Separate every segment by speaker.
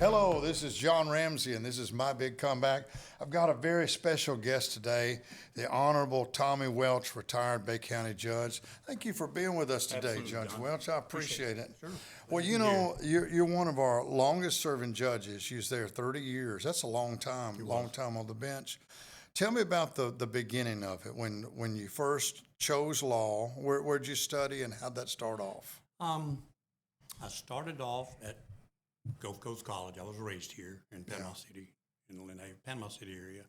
Speaker 1: Hello, this is John Ramsey, and this is My Big Comeback. I've got a very special guest today, the Honorable Tommy Welch, retired Bay County Judge. Thank you for being with us today,
Speaker 2: Absolutely,
Speaker 1: Judge
Speaker 2: John.
Speaker 1: Welch. I appreciate it.
Speaker 2: Sure.
Speaker 1: Well, you know, you're one of our longest-serving judges. You was there 30 years. That's a long time on the bench. Tell me about the beginning of it, when you first chose law. Where'd you study, and how'd that start off?
Speaker 2: I started off at Gulf Coast College. I was raised here in Panama City, in the Panama City area.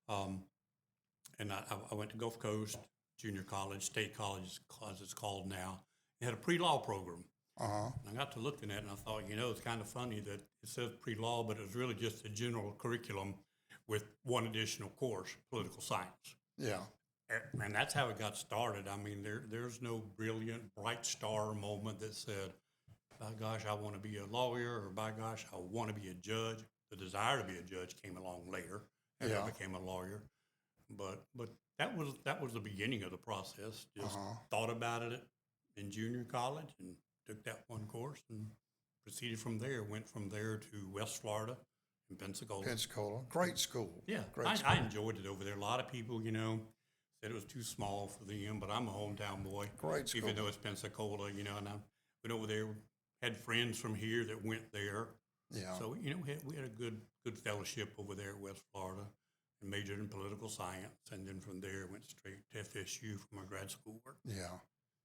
Speaker 2: And I went to Gulf Coast Junior College, State College, as it's called now. It had a pre-law program.
Speaker 1: Uh-huh.
Speaker 2: And I got to looking at it, and I thought, it's kind of funny that it says pre-law, but it was really just a general curriculum with one additional course, political science.
Speaker 1: Yeah.
Speaker 2: And that's how it got started. I mean, there's no brilliant, bright star moment that said, by gosh, I want to be a lawyer, or by gosh, I want to be a judge. The desire to be a judge came along later, and I became a lawyer. But that was the beginning of the process. Just thought about it in junior college and took that one course and proceeded from there. Went from there to West Florida in Pensacola.
Speaker 1: Pensacola, great school.
Speaker 2: Yeah, I enjoyed it over there. A lot of people, said it was too small for them, but I'm a hometown boy.
Speaker 1: Great school.
Speaker 2: Even though it's Pensacola, and I went over there. Had friends from here that went there.
Speaker 1: Yeah.
Speaker 2: So, we had a good fellowship over there at West Florida, and majored in political science. And then from there, went straight to FSU for my grad school work.
Speaker 1: Yeah.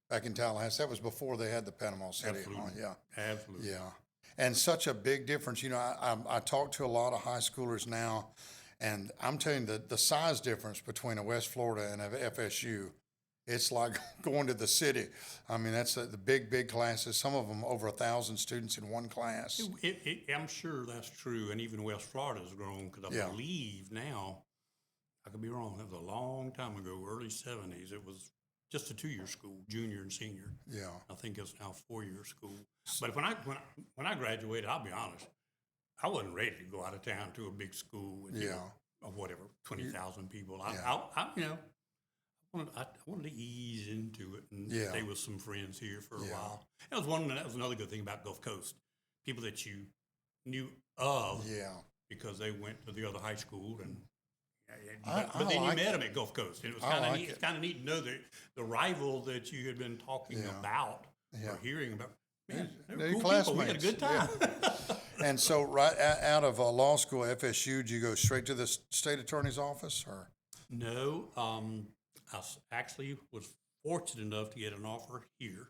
Speaker 1: Back in Tallahassee. That was before they had the Panama City.
Speaker 2: Absolutely.
Speaker 1: Yeah.
Speaker 2: Absolutely.
Speaker 1: Yeah. And such a big difference. I talk to a lot of high schoolers now, and I'm telling you the size difference between a West Florida and a FSU. It's like going to the city. I mean, that's the big classes. Some of them over 1,000 students in one class.
Speaker 2: I'm sure that's true. And even West Florida has grown, because I believe now, I could be wrong, that was a long time ago, early 70s. It was just a 2-year school, junior and senior. Yeah. I think it's now 4-year school. But when I graduated, I'll be honest, I wasn't ready to go out of town to a big school with, of whatever, 20,000 people. I wanted to ease into it and stay with some friends here for a while. That was another good thing about Gulf Coast. People that you knew of, because they went to the other high school, and but then you met them at Gulf Coast, and it was kind of neat. It's kind of neat to know the rival that you had been talking about or hearing about. Man, they're cool people. We had a good time.
Speaker 1: And so, right out of law school, FSU, did you go straight to the state attorney's office, or?
Speaker 2: No. I actually was fortunate enough to get an offer here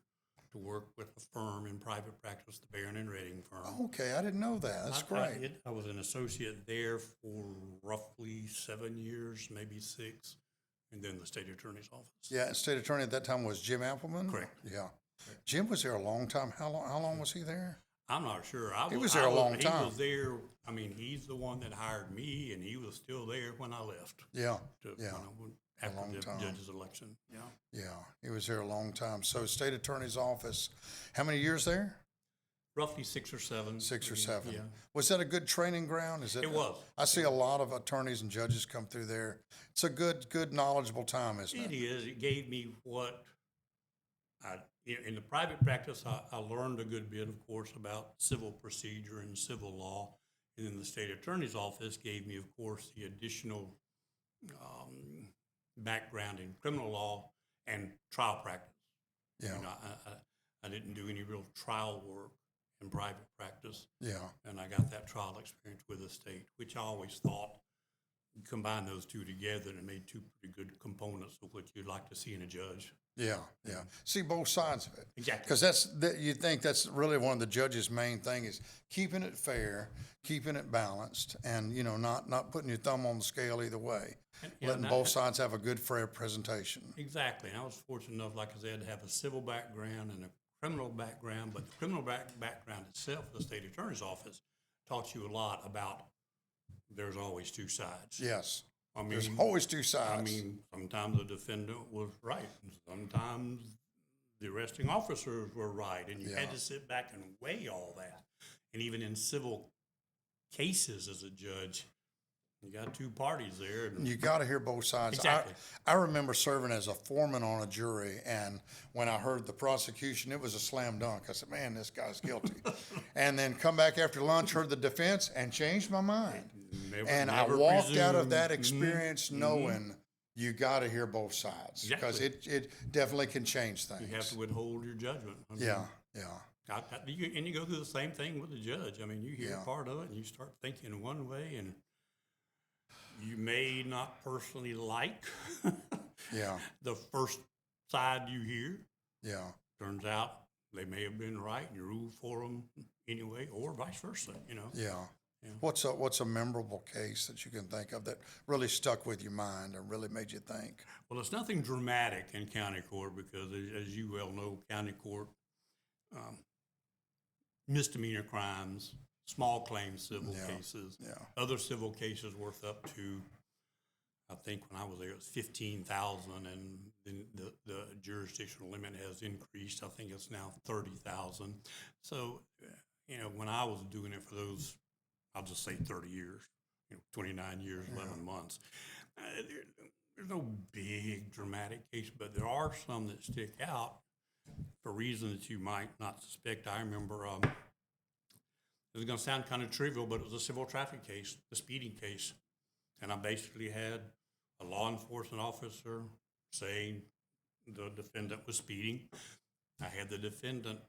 Speaker 2: to work with a firm in private practice, the Barron and Redding firm.
Speaker 1: Okay, I didn't know that. That's great.
Speaker 2: I was an associate there for roughly 7 years, maybe 6, and then the state attorney's office.
Speaker 1: Yeah, and state attorney at that time was Jim Appleman?
Speaker 2: Correct.
Speaker 1: Yeah. Correct. Jim was there a long time. How long was he there?
Speaker 2: I'm not sure.
Speaker 1: He was there a long time.
Speaker 2: He was there. I mean, he's the one that hired me, and he was still there when I left.
Speaker 1: Yeah.
Speaker 2: After the judge's election.
Speaker 1: Yeah, he was there a long time. So state attorney's office, how many years there?
Speaker 2: Roughly 6 or 7.
Speaker 1: 6 or 7.
Speaker 2: Yeah.
Speaker 1: Was that a good training ground?
Speaker 2: It was.
Speaker 1: I see a lot of attorneys and judges come through there. It's a good knowledgeable time, isn't it?
Speaker 2: It is. It gave me what in the private practice, I learned a good bit, of course, about civil procedure and civil law. And then the state attorney's office gave me, of course, the additional background in criminal law and trial practice. Yeah. I didn't do any real trial work in private practice. Yeah. And I got that trial experience with the state, which I always thought you combine those two together, and it made two pretty good components of what you'd like to see in a judge. Yeah. See both sides of it.
Speaker 1: Exactly. Because you think that's really one of the judge's main thing is keeping it fair, keeping it balanced, and not putting your thumb on the scale either way. Letting both sides have a good, fair presentation.
Speaker 2: Exactly. And I was fortunate enough, like I said, to have a civil background and a criminal background. But the criminal background itself, the state attorney's office, taught you a lot about there's always two sides.
Speaker 1: Yes. There's always two sides.
Speaker 2: I mean, sometimes the defendant was right. Sometimes the arresting officers were right. And you had to sit back and weigh all that. And even in civil cases as a judge, You got two parties there. And
Speaker 1: You got to hear both sides.
Speaker 2: Exactly.
Speaker 1: I remember serving as a foreman on a jury, and when I heard the prosecution, it was a slam dunk. I said, man, this guy's guilty. And then come back after lunch, heard the defense, and changed my mind. I walked out of that experience knowing you got to hear both sides, because it definitely can change things.
Speaker 2: You have to withhold your judgment. I mean,
Speaker 1: yeah.
Speaker 2: And you go through the same thing with the judge. I mean, you hear part of it, and you start thinking one way, and you may not personally like the first side you hear.
Speaker 1: Yeah.
Speaker 2: Turns out they may have been right, and you rule for them anyway, or vice versa, you know.
Speaker 1: Yeah. What's a memorable case that you can think of that really stuck with your mind and really made you think?
Speaker 2: Well, it's nothing dramatic in county court because, as you well know, county court, misdemeanor crimes, small claims civil cases, other civil cases worth up to, I think when I was there, it was 15,000, and then the jurisdictional limit has increased. I think it's now 30,000. So, you know, when I was doing it for those, I'll just say 30 years, 29 years, 11 months. There's no big dramatic case, but there are some that stick out for reasons that you might not suspect. I remember, this is going to sound kind of trivial, but it was a civil traffic case, the speeding case. And I basically had a law enforcement officer saying the defendant was speeding. I had the defendant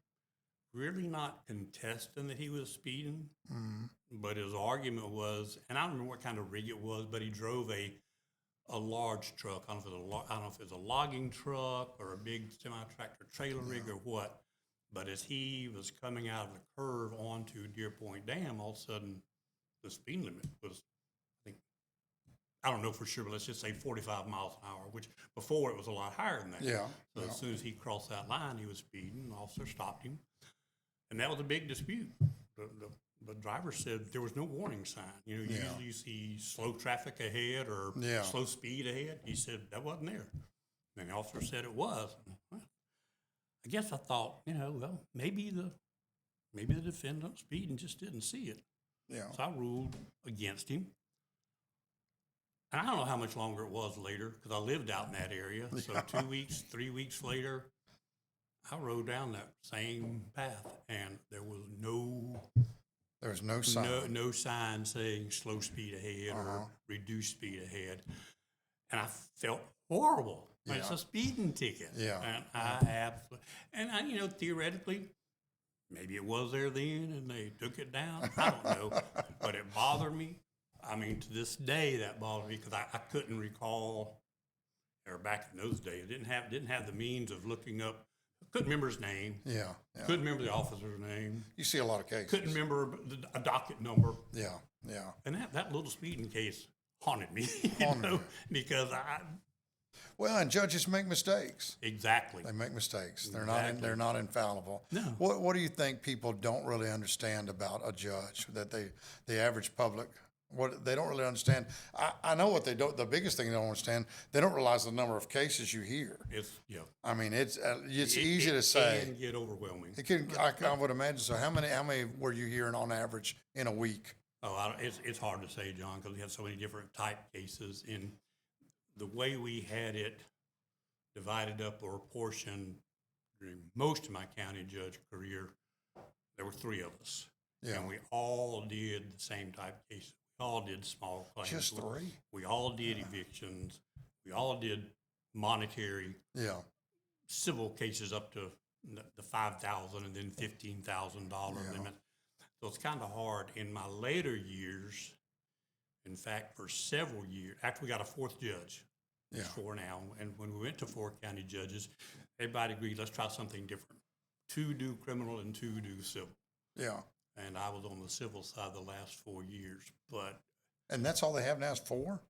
Speaker 2: really not contesting that he was speeding, but his argument was, and I don't remember what kind of rig it was, but he drove a large truck. I don't know if it was a logging truck or a big semi-tractor trailer rig or what. But as he was coming out of the curve onto Deer Point Dam, all of a sudden the speed limit was, I don't know for sure, but let's just say 45 miles an hour, which before it was a lot higher than that.
Speaker 1: Yeah.
Speaker 2: So as soon as he crossed that line, he was speeding. The officer stopped him. And that was a big dispute. The driver said there was no warning sign. You know, usually you see slow traffic ahead or slow speed ahead. He said that wasn't there. And the officer said it was. Well, I guess I thought, well, maybe the defendant speeding just didn't see it.
Speaker 1: Yeah.
Speaker 2: So I ruled against him. And I don't know how much longer it was later, because I lived out in that area. So 2 weeks, 3 weeks later, I rode down that same path, and there was no
Speaker 1: sign.
Speaker 2: No sign saying slow speed ahead or reduced speed ahead. And I felt horrible.
Speaker 1: Yeah.
Speaker 2: It's a speeding ticket.
Speaker 1: Yeah.
Speaker 2: And I absolutely, theoretically, maybe it was there then and they took it down. I don't know. But it bothered me. I mean, to this day, that bothered me because I couldn't recall, or back in those days, didn't have the means of looking up. Couldn't remember his name.
Speaker 1: Yeah.
Speaker 2: Couldn't remember the officer's name.
Speaker 1: You see a lot of cases.
Speaker 2: Couldn't remember a docket number.
Speaker 1: Yeah.
Speaker 2: And that little speeding case haunted me, because
Speaker 1: Well, and judges make mistakes.
Speaker 2: Exactly.
Speaker 1: They make mistakes.
Speaker 2: Exactly.
Speaker 1: They're not infallible.
Speaker 2: No.
Speaker 1: What do you think people don't really understand about a judge, that the average public, what they don't really understand? I know what they don't. The biggest thing they don't understand, they don't realize the number of cases you hear. I mean, it's easy to say.
Speaker 2: It can get overwhelming.
Speaker 1: It can. I would imagine so. How many were you hearing on average in a week?
Speaker 2: Oh, it's hard to say, John, because we have so many different type cases. In the way we had it divided up or portioned during most of my county judge career, there were 3 of us.
Speaker 1: Yeah.
Speaker 2: And we all did the same type of cases. We all did small claims.
Speaker 1: Just 3?
Speaker 2: We all did evictions. We all did monetary civil cases up to the $5,000 and then $15,000 limit. So it's kind of hard. In my later years, in fact, for several years, after we got a 4th judge, 4 now, and when we went to 4 county judges, everybody agreed, let's try something different. 2 do criminal and 2 do civil.
Speaker 1: Yeah.
Speaker 2: And I was on the civil side the last 4 years,
Speaker 1: and that's all they have now is 4?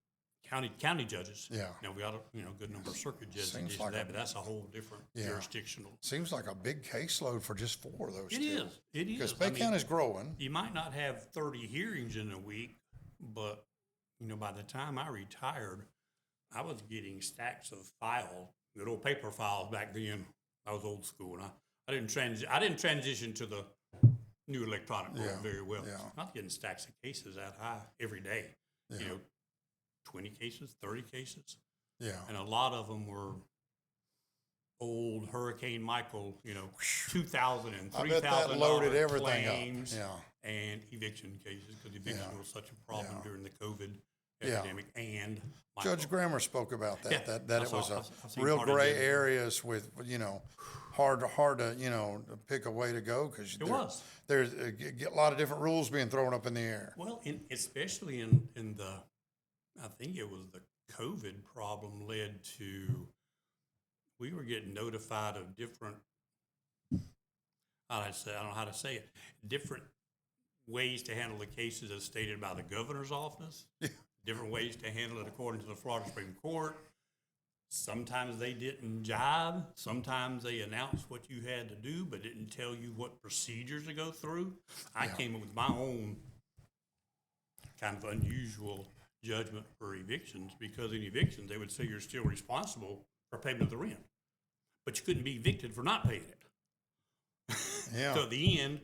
Speaker 2: County judges.
Speaker 1: Yeah.
Speaker 2: Now we got a good number of circuit judges
Speaker 1: Seems
Speaker 2: like
Speaker 1: like
Speaker 2: that, but that's a whole different jurisdictional.
Speaker 1: Seems like a big caseload for just 4 of those.
Speaker 2: It is.
Speaker 1: Because Bay County's growing.
Speaker 2: You might not have 30 hearings in a week, but by the time I retired, I was getting stacks of files, good old paper files back then. I was old school, and I didn't transition to the new electronic world very well.
Speaker 1: Yeah.
Speaker 2: Not getting stacks of cases that high every day. 20 cases, 30 cases.
Speaker 1: Yeah.
Speaker 2: And a lot of them were old Hurricane Michael, 2,000 and
Speaker 1: I bet that
Speaker 2: 3,000
Speaker 1: loaded everything up.
Speaker 2: claims
Speaker 1: Yeah.
Speaker 2: and eviction cases, because eviction
Speaker 1: Yeah.
Speaker 2: was such a problem
Speaker 1: Yeah.
Speaker 2: during the COVID
Speaker 1: Yeah.
Speaker 2: epidemic and Michael.
Speaker 1: Judge Grammer spoke about that,
Speaker 2: Yeah,
Speaker 1: that it was
Speaker 2: I've seen
Speaker 1: real
Speaker 2: part of
Speaker 1: gray
Speaker 2: it.
Speaker 1: areas with, hard to, pick a way to go, because
Speaker 2: It was.
Speaker 1: there's a lot of different rules being thrown up in the air.
Speaker 2: Well, especially in the, I think it was the COVID problem led to, we were getting notified of different, I don't know how to say it, different ways to handle the cases as stated by the governor's office, different ways to handle it according to the Florida Supreme Court. Sometimes they didn't jive. Sometimes they announced what you had to do, but didn't tell you what procedures to go through. I came up with my own kind of unusual judgment for evictions, because in evictions, they would say you're still responsible for payment of the rent, but you couldn't be evicted for not paying it.
Speaker 1: Yeah.
Speaker 2: So at the end,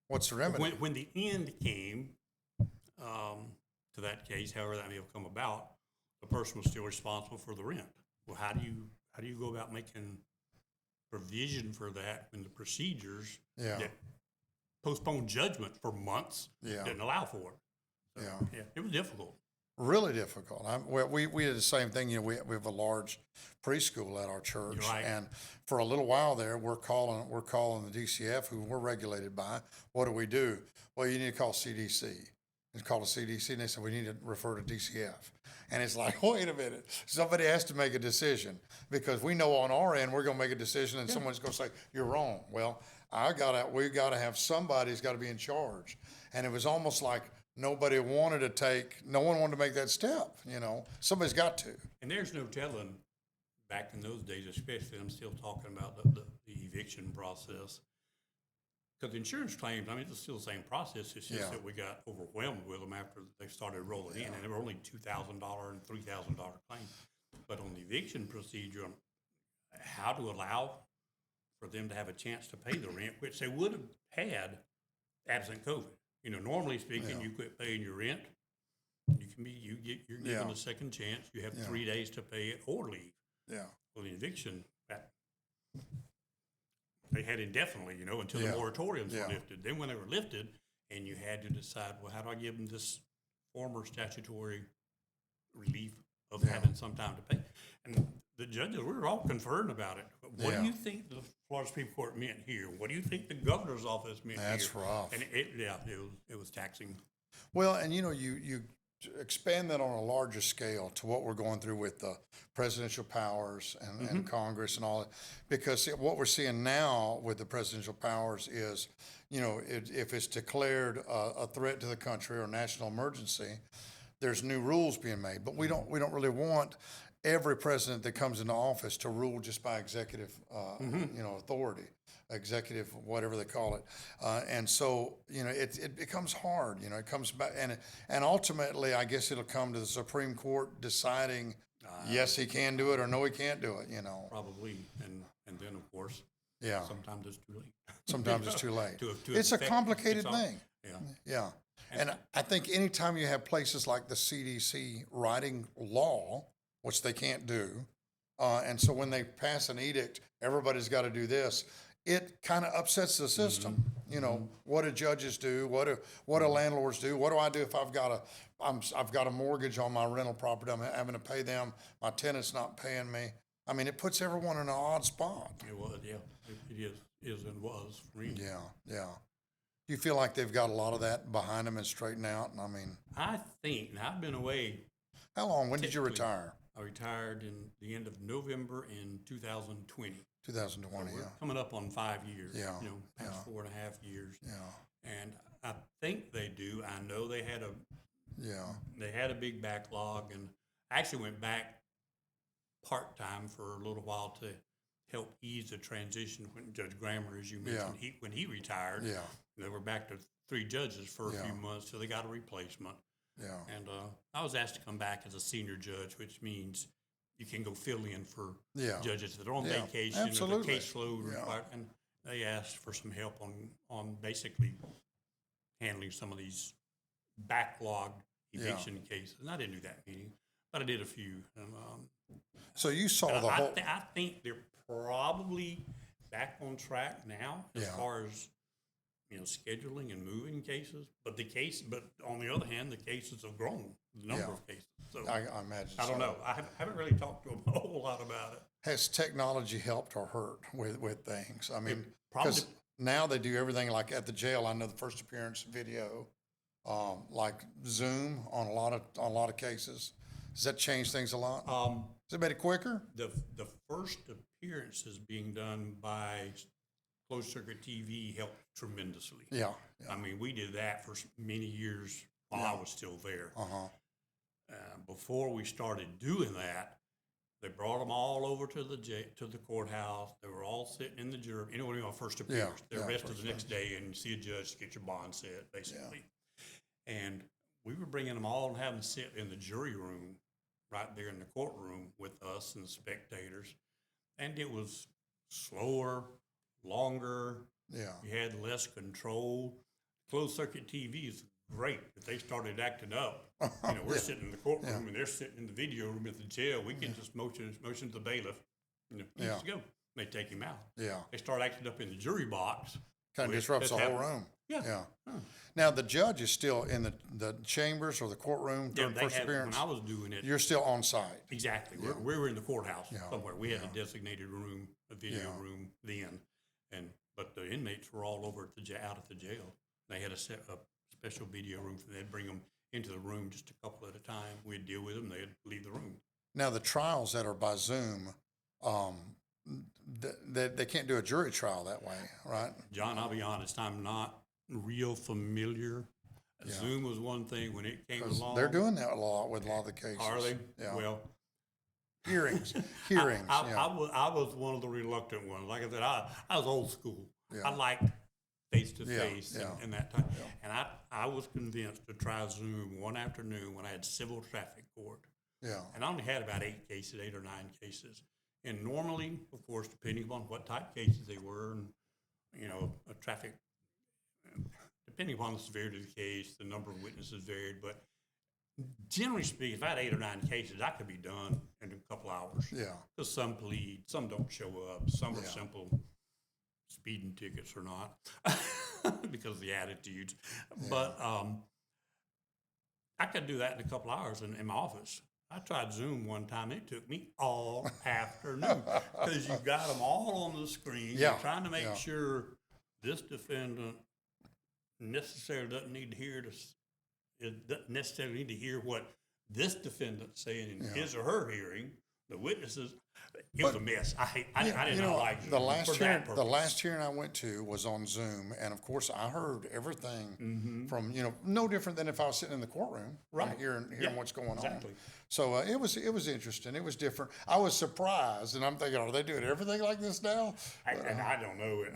Speaker 1: What's the remedy?
Speaker 2: when the end came to that case, however that may have come about, the person was still responsible for the rent. Well, how do you go about making provision for that when the procedures that postpone judgment for months didn't allow for it? So, it was difficult.
Speaker 1: Really difficult. We did the same thing. We have a large preschool at our church,
Speaker 2: Right.
Speaker 1: and for a little while there, we're calling the DCF, who we're regulated by. What do? Well, you need to call CDC. And call the CDC, and they said we need to refer to DCF. And it's like, wait a minute, somebody has to make a decision, because we know on our end we're going to make a decision, and someone's going to say you're wrong. Well, we got to have somebody's got to be in charge, and it was almost like no one wanted to make that step. Somebody's got to.
Speaker 2: And there's no telling, back in those days, especially, I'm still talking about the eviction process. Because the insurance claims, it's still the same process. It's just that we got overwhelmed with them after they started rolling in, and they were only $2,000 and $3,000 claims. But on the eviction procedure, how to allow for them to have a chance to pay the rent, which they would have had absent COVID. Normally speaking, you quit paying your rent, you're given a second chance. You have 3 days to pay it or leave.
Speaker 1: Yeah.
Speaker 2: Well, the eviction, they had indefinitely, until the moratoriums were lifted. Then when they were lifted, and you had to decide, well, how do I give them this former statutory relief of having some time to pay? And the judges, we were all concerned about it. What do you think the Florida Supreme Court meant here? What do you think the governor's office meant here?
Speaker 1: That's rough.
Speaker 2: And it was taxing.
Speaker 1: Well, and you expand that on a larger scale to what we're going through with the presidential powers and Congress and all that, because what we're seeing now with the presidential powers is, if it's declared a threat to the country or national emergency, there's new rules being made. But we don't really want every president that comes into office to rule just by executive, authority, executive, whatever they call it. And so, it becomes hard, it comes back, and ultimately, I guess it'll come to the Supreme Court deciding, yes, he can do it, or no, he can't do it,
Speaker 2: Probably. And then, of course,
Speaker 1: Yeah.
Speaker 2: sometimes it's too late.
Speaker 1: Sometimes it's too late.
Speaker 2: To
Speaker 1: It's a
Speaker 2: affect-
Speaker 1: complicated
Speaker 2: it's all-
Speaker 1: thing.
Speaker 2: Yeah.
Speaker 1: Yeah. And I think anytime you have places like the CDC writing law, which they can't do, and so when they pass an edict, everybody's got to do this, it kind of upsets the system. What do judges do? What do landlords do? What do I do if I've got a mortgage on my rental property? I'm having to pay them. My tenant's not paying me. It puts everyone in an odd spot.
Speaker 2: It was, yeah. It is and was for me.
Speaker 1: Yeah, yeah. Do you feel like they've got a lot of that behind them and straightened out?
Speaker 2: I think, and I've been away.
Speaker 1: How long? When did you
Speaker 2: Typically,
Speaker 1: retire?
Speaker 2: I retired in the end of November in 2020.
Speaker 1: 2020,
Speaker 2: We're
Speaker 1: yeah.
Speaker 2: coming up on 5 years.
Speaker 1: Yeah,
Speaker 2: Past
Speaker 1: yeah.
Speaker 2: 4.5 years.
Speaker 1: Yeah,
Speaker 2: And I think they do. I know they had
Speaker 1: yeah,
Speaker 2: a big backlog, and I actually went back part-time for a little while to help ease the transition when Judge Grammer, as you mentioned, when he retired.
Speaker 1: yeah,
Speaker 2: They were back to 3 judges for a
Speaker 1: Yeah.
Speaker 2: few months till they got a replacement.
Speaker 1: yeah.
Speaker 2: And I was asked to come back as a senior judge, which means you can go fill in for
Speaker 1: Yeah.
Speaker 2: judges that are on
Speaker 1: Yeah,
Speaker 2: vacation or the
Speaker 1: absolutely.
Speaker 2: caseload
Speaker 1: Yeah.
Speaker 2: required. And they asked for some help on basically handling some of these backlogged eviction cases. And I didn't do that many, but I did a few.
Speaker 1: So you saw the whole.
Speaker 2: I think they're probably back on track now as far as scheduling and moving cases. But on the other hand, the cases have grown, the number of cases. So
Speaker 1: I imagine.
Speaker 2: I don't know. I haven't really talked to them a whole lot about it.
Speaker 1: Has technology helped or hurt with things? I mean,
Speaker 2: probably.
Speaker 1: because now they do everything like at the jail. I know the first appearance video, like Zoom on a lot of cases. Does that change things a lot? Has it made it quicker?
Speaker 2: The first appearances being done by closed circuit TV helped tremendously.
Speaker 1: Yeah.
Speaker 2: I mean, we did that for many years while I was still there. Before we started doing that, they brought them all over to the courthouse. They were all sitting in the jury. When you're on first appearance, they're arrested the next day, and you see a judge to get your bond set, basically. And we were bringing them all and having them sit in the jury room right there in the courtroom with us and the spectators. And it was slower, longer.
Speaker 1: Yeah.
Speaker 2: You had less control. Closed circuit TV is great. If they started acting up, we're sitting in the courtroom and they're sitting in the video room at the jail. We can just motion to the bailiff, he needs to go. They take him out. Yeah. They start acting up in the jury box.
Speaker 1: Kind of disrupts the whole room.
Speaker 2: Yeah.
Speaker 1: Now the judge is still in the chambers or the courtroom during first appearance.
Speaker 2: When I was doing it,
Speaker 1: you're still on site.
Speaker 2: Exactly. We were in the courthouse somewhere. We had a designated room, a video room then, but the inmates were all over out at the jail. They had a special video room. They'd bring them into the room just a couple at a time. We'd deal with them. They'd leave the room.
Speaker 1: Now the trials that are by Zoom, they can't do a jury trial that way, right?
Speaker 2: John, I'll be honest, I'm not real familiar. Zoom was one thing when it came along.
Speaker 1: They're doing that a lot with a lot of the cases.
Speaker 2: Are they?
Speaker 1: Yeah.
Speaker 2: Well,
Speaker 1: hearings.
Speaker 2: I was one of the reluctant ones. Like I said, I was old school. I liked face-to-face and that time. And I was convinced to try Zoom one afternoon when I had civil traffic court. Yeah. And I only had about 8 or 9 cases. And normally, of course, depending upon what type cases they were, and, a traffic, depending upon the severity of the case, the number of witnesses varied. But generally speaking, if I had 8 or 9 cases, I could be done in a couple hours. Yeah. Because some plead, some don't show up, some are simple speeding tickets or not because of the attitudes. Yeah. But I could do that in a couple hours in my office. I tried Zoom one time. It took me all afternoon because you got them all on the screen. Yeah. You're trying to make sure this defendant necessarily doesn't need to hear this. It doesn't necessarily need to hear what this defendant's saying in his or her hearing. The witnesses, it was a mess. I did not like Zoom.
Speaker 1: The last hearing I went to was on Zoom, and of course I heard everything from no different than if I was sitting in the courtroom, right? Hearing what's going on. So it was interesting. It was different. I was surprised, and I'm thinking, are they doing everything like this now?
Speaker 2: And I don't know it.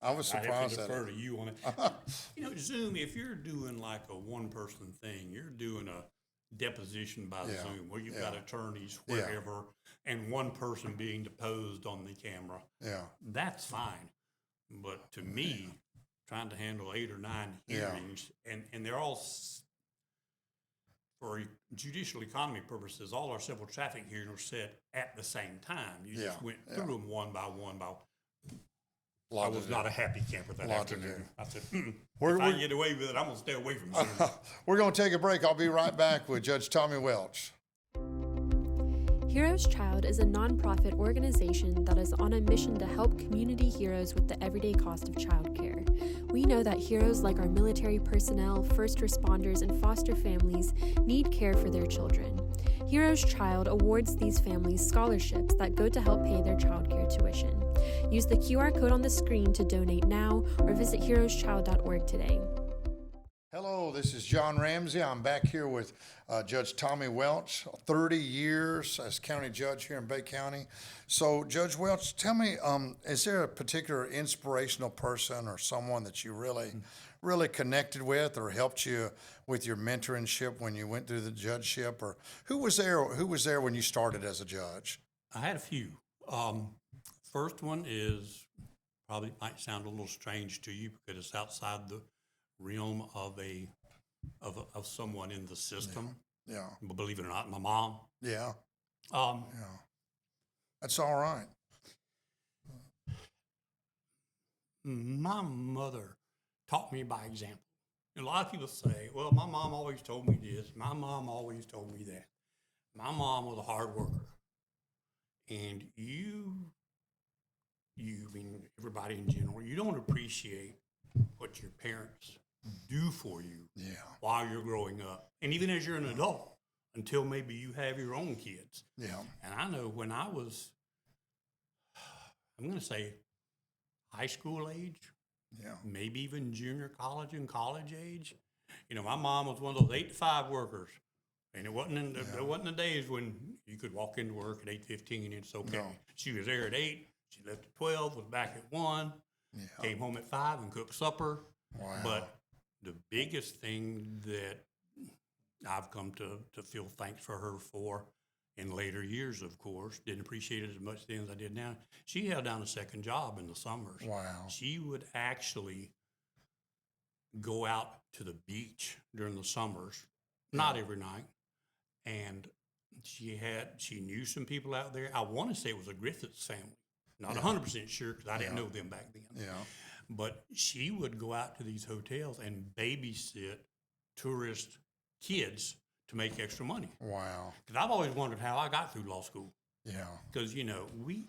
Speaker 1: I was surprised.
Speaker 2: I have to defer to you on it. Zoom. If you're doing like a one-person thing, you're doing a deposition by Zoom where you've got attorneys wherever and one person being deposed on the camera. Yeah. That's fine. But to me, trying to handle 8 or 9 hearings and they're all for judicial economy purposes, all our civil traffic hearings were set at the same time. You just went through them one by one I was not a happy camper that afternoon. I said, if I get away with it, I'm going to stay away from Zoom.
Speaker 1: We're going to take a break. I'll be right back with Judge Tommy Welch.
Speaker 3: Heroes Child is a nonprofit organization that is on a mission to help community heroes with the everyday cost of childcare. We know that heroes like our military personnel, first responders, and foster families need care for their children. Heroes Child awards these families scholarships that go to help pay their childcare tuition. Use the QR code on the screen to donate now or visit heroeschild.org today.
Speaker 1: Hello, this is John Ramsey. I'm back here with Judge Tommy Welch, 30 years as county judge here in Bay County. So, Judge Welch, tell me, is there a particular inspirational person or someone that you really connected with or helped you with your mentorship when you went through the judgeship? Or who was there when you started as a judge?
Speaker 2: I had a few. First one is probably might sound a little strange to you because it's outside the realm of a of someone in the system.
Speaker 1: Yeah.
Speaker 2: Believe it or not, my mom.
Speaker 1: Yeah.
Speaker 2: Um,
Speaker 1: Yeah. That's all right.
Speaker 2: My mother taught me by example. And a lot of people say, well, my mom always told me this, my mom always told me that. My mom was a hard worker. And you, I mean, everybody in general, you don't appreciate what your parents do for you
Speaker 1: Yeah.
Speaker 2: while you're growing up. And even as you're an adult, until maybe you have your own kids.
Speaker 1: Yeah.
Speaker 2: And I know when I was, I'm going to say high school age,
Speaker 1: Yeah.
Speaker 2: maybe even junior college and college age. You know, my mom was one of those 8 to 5 workers. And it wasn't there wasn't the days when you could walk into work at 8:15 and it's okay.
Speaker 1: No.
Speaker 2: She was there at 8, she left at 12, was back at 1,
Speaker 1: Yeah.
Speaker 2: came home at 5 and cooked supper.
Speaker 1: Wow.
Speaker 2: But the biggest thing that I've come to feel thanks for her for in later years, of course, didn't appreciate it as much then as I did now. She held down a second job in the summers.
Speaker 1: Wow.
Speaker 2: She would actually go out to the beach during the summers, not every night. And she knew some people out there. I want to say it was a Griffiths family. Not 100% sure because I didn't know them back then.
Speaker 1: Yeah.
Speaker 2: But she would go out to these hotels and babysit tourist kids to make extra money.
Speaker 1: Wow.
Speaker 2: Because I've always wondered how I got through law school.
Speaker 1: Yeah.
Speaker 2: Because, you know, we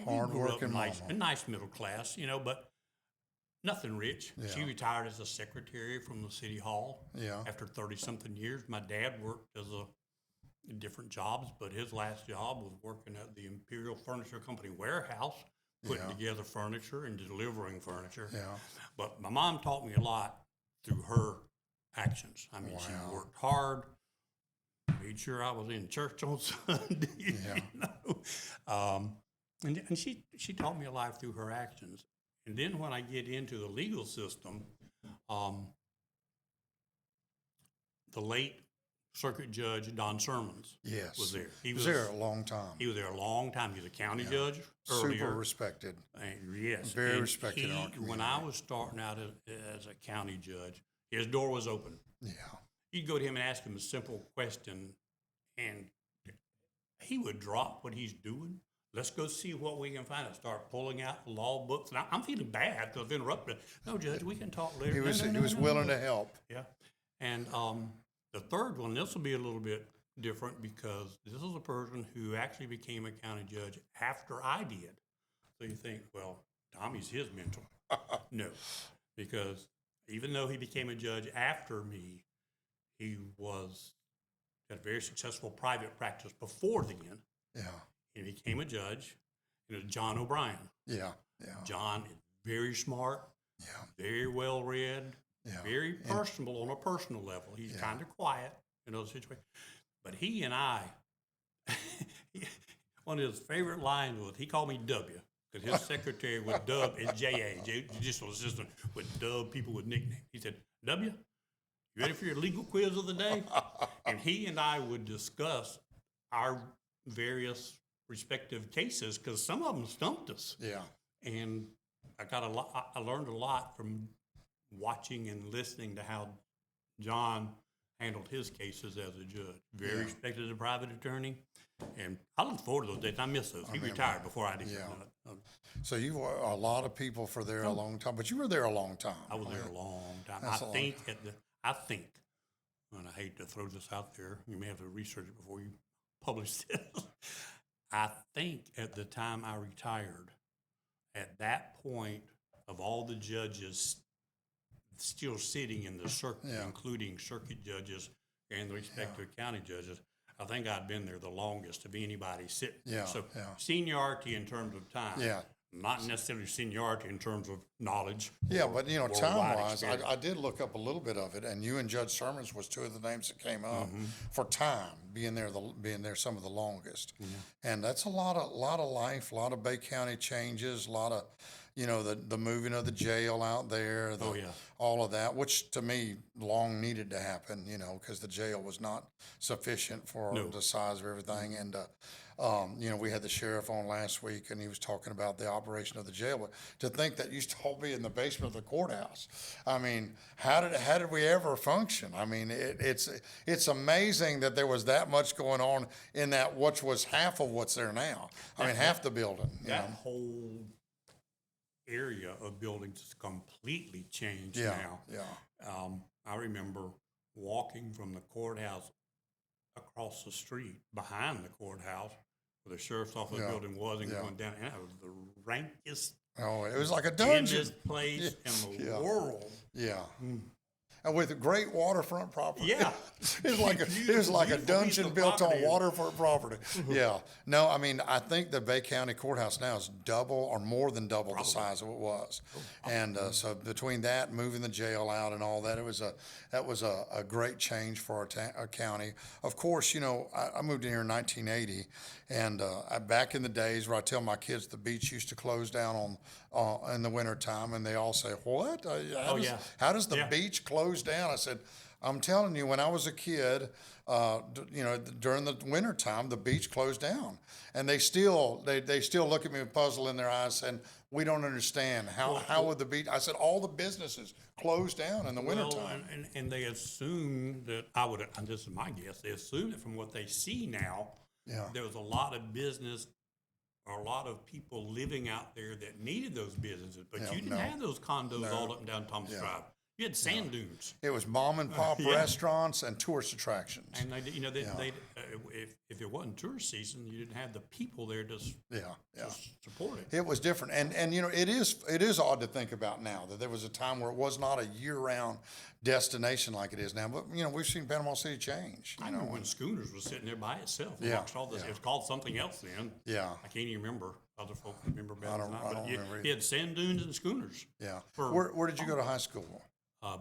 Speaker 1: Hard
Speaker 2: grew up
Speaker 1: working
Speaker 2: nice,
Speaker 1: mama.
Speaker 2: a nice middle class, you know, but nothing rich.
Speaker 1: Yeah.
Speaker 2: She retired as a secretary from the city hall
Speaker 1: Yeah.
Speaker 2: after 30-something years. My dad worked as different jobs, but his last job was working at the Imperial Furniture Company warehouse, putting
Speaker 1: Yeah.
Speaker 2: together furniture and delivering furniture.
Speaker 1: Yeah.
Speaker 2: But my mom taught me a lot through her actions. I mean, she
Speaker 1: Wow.
Speaker 2: worked hard, made sure I was in church on Sunday.
Speaker 1: Yeah.
Speaker 2: You know? And she taught me a lot through her actions. And then when I get into the legal system, the late Circuit Judge Don Sermons
Speaker 1: Yes.
Speaker 2: was there.
Speaker 1: He was there a long time.
Speaker 2: He was there a long time. He was a county judge earlier.
Speaker 1: Super respected.
Speaker 2: And yes.
Speaker 1: Very
Speaker 2: and
Speaker 1: respected in our
Speaker 2: when I was starting out as a county judge, his door was open.
Speaker 1: Yeah.
Speaker 2: You'd go to him and ask him a simple question, and he would drop what he's doing. Let's go see what we can find and start pulling out law books. And I'm feeling bad because I've interrupted. No, Judge, we can talk later.
Speaker 1: He was
Speaker 2: No.
Speaker 1: willing to help.
Speaker 2: Yeah. And the third one, this will be a little bit different because this is a person who actually became a county judge after I did. So you think, well, Tommy's his mentor. No, because even though he became a judge after me, he had a very successful private practice before then.
Speaker 1: Yeah.
Speaker 2: He became a judge. It was John O'Brien.
Speaker 1: Yeah. Yeah.
Speaker 2: John is very smart,
Speaker 1: Yeah.
Speaker 2: very well read,
Speaker 1: Yeah.
Speaker 2: very personable on a personal level. He's
Speaker 1: Yeah.
Speaker 2: kind of quiet in those situations. But he and I, one of his favorite lines was, he called me W, because his secretary would dub, and JA, judicial assistant, would dub people with nicknames. He said, W, you ready for your legal quiz of the day? And he and I would discuss our various respective cases, because some of them stumped us.
Speaker 1: Yeah.
Speaker 2: And I learned a lot from watching and listening to how John handled his cases as a judge. Very respected as a private attorney. And I look forward to those days. I miss those. He retired before I did.
Speaker 1: Yeah. So you were a lot of people for there a long time, but you were there a long time.
Speaker 2: I was there a long time.
Speaker 1: That's a long
Speaker 2: I think, and I hate to throw this out there, you may have to research it before you publish this. I think at the time I retired, at that point of all the judges still sitting in the circuit, including circuit judges and the respective county judges, I think I'd been there the longest of anybody sitting.
Speaker 1: Yeah,
Speaker 2: So
Speaker 1: yeah.
Speaker 2: seniority in terms of time.
Speaker 1: Yeah.
Speaker 2: Not necessarily seniority in terms of knowledge.
Speaker 1: Yeah,
Speaker 2: or-
Speaker 1: but you know,
Speaker 2: or wide
Speaker 1: time-wise,
Speaker 2: experience.
Speaker 1: I did look up a little bit of it, and you and Judge Sermons was two of the names that came up
Speaker 2: Mm-hmm.
Speaker 1: for time being there some of the longest, and that's a lot of life, a lot of Bay County changes, a lot of the moving of the jail out there,
Speaker 2: Oh, yeah.
Speaker 1: all of that, which to me long needed to happen, because the jail was not sufficient for
Speaker 2: No.
Speaker 1: the size of everything. And, we had the sheriff on last week and he was talking about the operation of the jail. But to think that used to all be in the basement of the courthouse. I mean, how did we ever function? I mean, it's amazing that there was that much going on in that, which was half of what's there now. I mean, half the building.
Speaker 2: That whole area of buildings is completely changed
Speaker 1: Yeah,
Speaker 2: now.
Speaker 1: yeah.
Speaker 2: I remember walking from the courthouse across the street behind the courthouse where the sheriff's office
Speaker 1: Yeah,
Speaker 2: building was and
Speaker 1: yeah.
Speaker 2: going down, and that was the rankest,
Speaker 1: Oh, it was like a dungeon.
Speaker 2: dimmest place in the
Speaker 1: Yeah.
Speaker 2: world.
Speaker 1: Yeah. And with a great waterfront property.
Speaker 2: Yeah.
Speaker 1: It was like a
Speaker 2: Beautiful
Speaker 1: dungeon
Speaker 2: piece of
Speaker 1: built on
Speaker 2: property.
Speaker 1: waterfront property. Yeah. No, I mean, I think the Bay County Courthouse now is double or more than double the size of it was. And so between that, moving the jail out and all that, that was a great change for our county. Of course, I moved in here in 1980, and back in the days where I tell my kids the beach used to close down in the wintertime, and they all say, "What? How does the
Speaker 2: Yeah.
Speaker 1: beach close down?" I said, I'm telling you, when I was a kid, during the wintertime, the beach closed down, and they still look at me with puzzle in their eyes, and we don't understand how would the beach? I said all the businesses closed down in the wintertime.
Speaker 2: And they assume that and this is my guess, they assume that from what they see now,
Speaker 1: Yeah.
Speaker 2: there was a lot of business or a lot of people living out there that needed those businesses, but
Speaker 1: Yeah,
Speaker 2: you didn't
Speaker 1: no.
Speaker 2: have those condos
Speaker 1: No.
Speaker 2: all up and down Thomas
Speaker 1: Yeah.
Speaker 2: Drive. You had sand dunes.
Speaker 1: It was mom and pop
Speaker 2: Yeah.
Speaker 1: restaurants and tourist attractions.
Speaker 2: And if it wasn't tourist season, you didn't have the people there to
Speaker 1: Yeah.
Speaker 2: support it.
Speaker 1: It was different, and it is odd to think about now that there was a time where it was not a year-round destination like it is now. But we've seen Panama City change.
Speaker 2: I remember when Schooners was sitting there by itself.
Speaker 1: Yeah,
Speaker 2: Amongst all this.
Speaker 1: yeah.
Speaker 2: It was called something else then.
Speaker 1: Yeah.
Speaker 2: I can't even remember. Other folk remember better than
Speaker 1: I
Speaker 2: I. But
Speaker 1: don't remember
Speaker 2: you
Speaker 1: either.
Speaker 2: had sand dunes and schooners.
Speaker 1: Yeah.
Speaker 2: For-
Speaker 1: Where did you go to high school?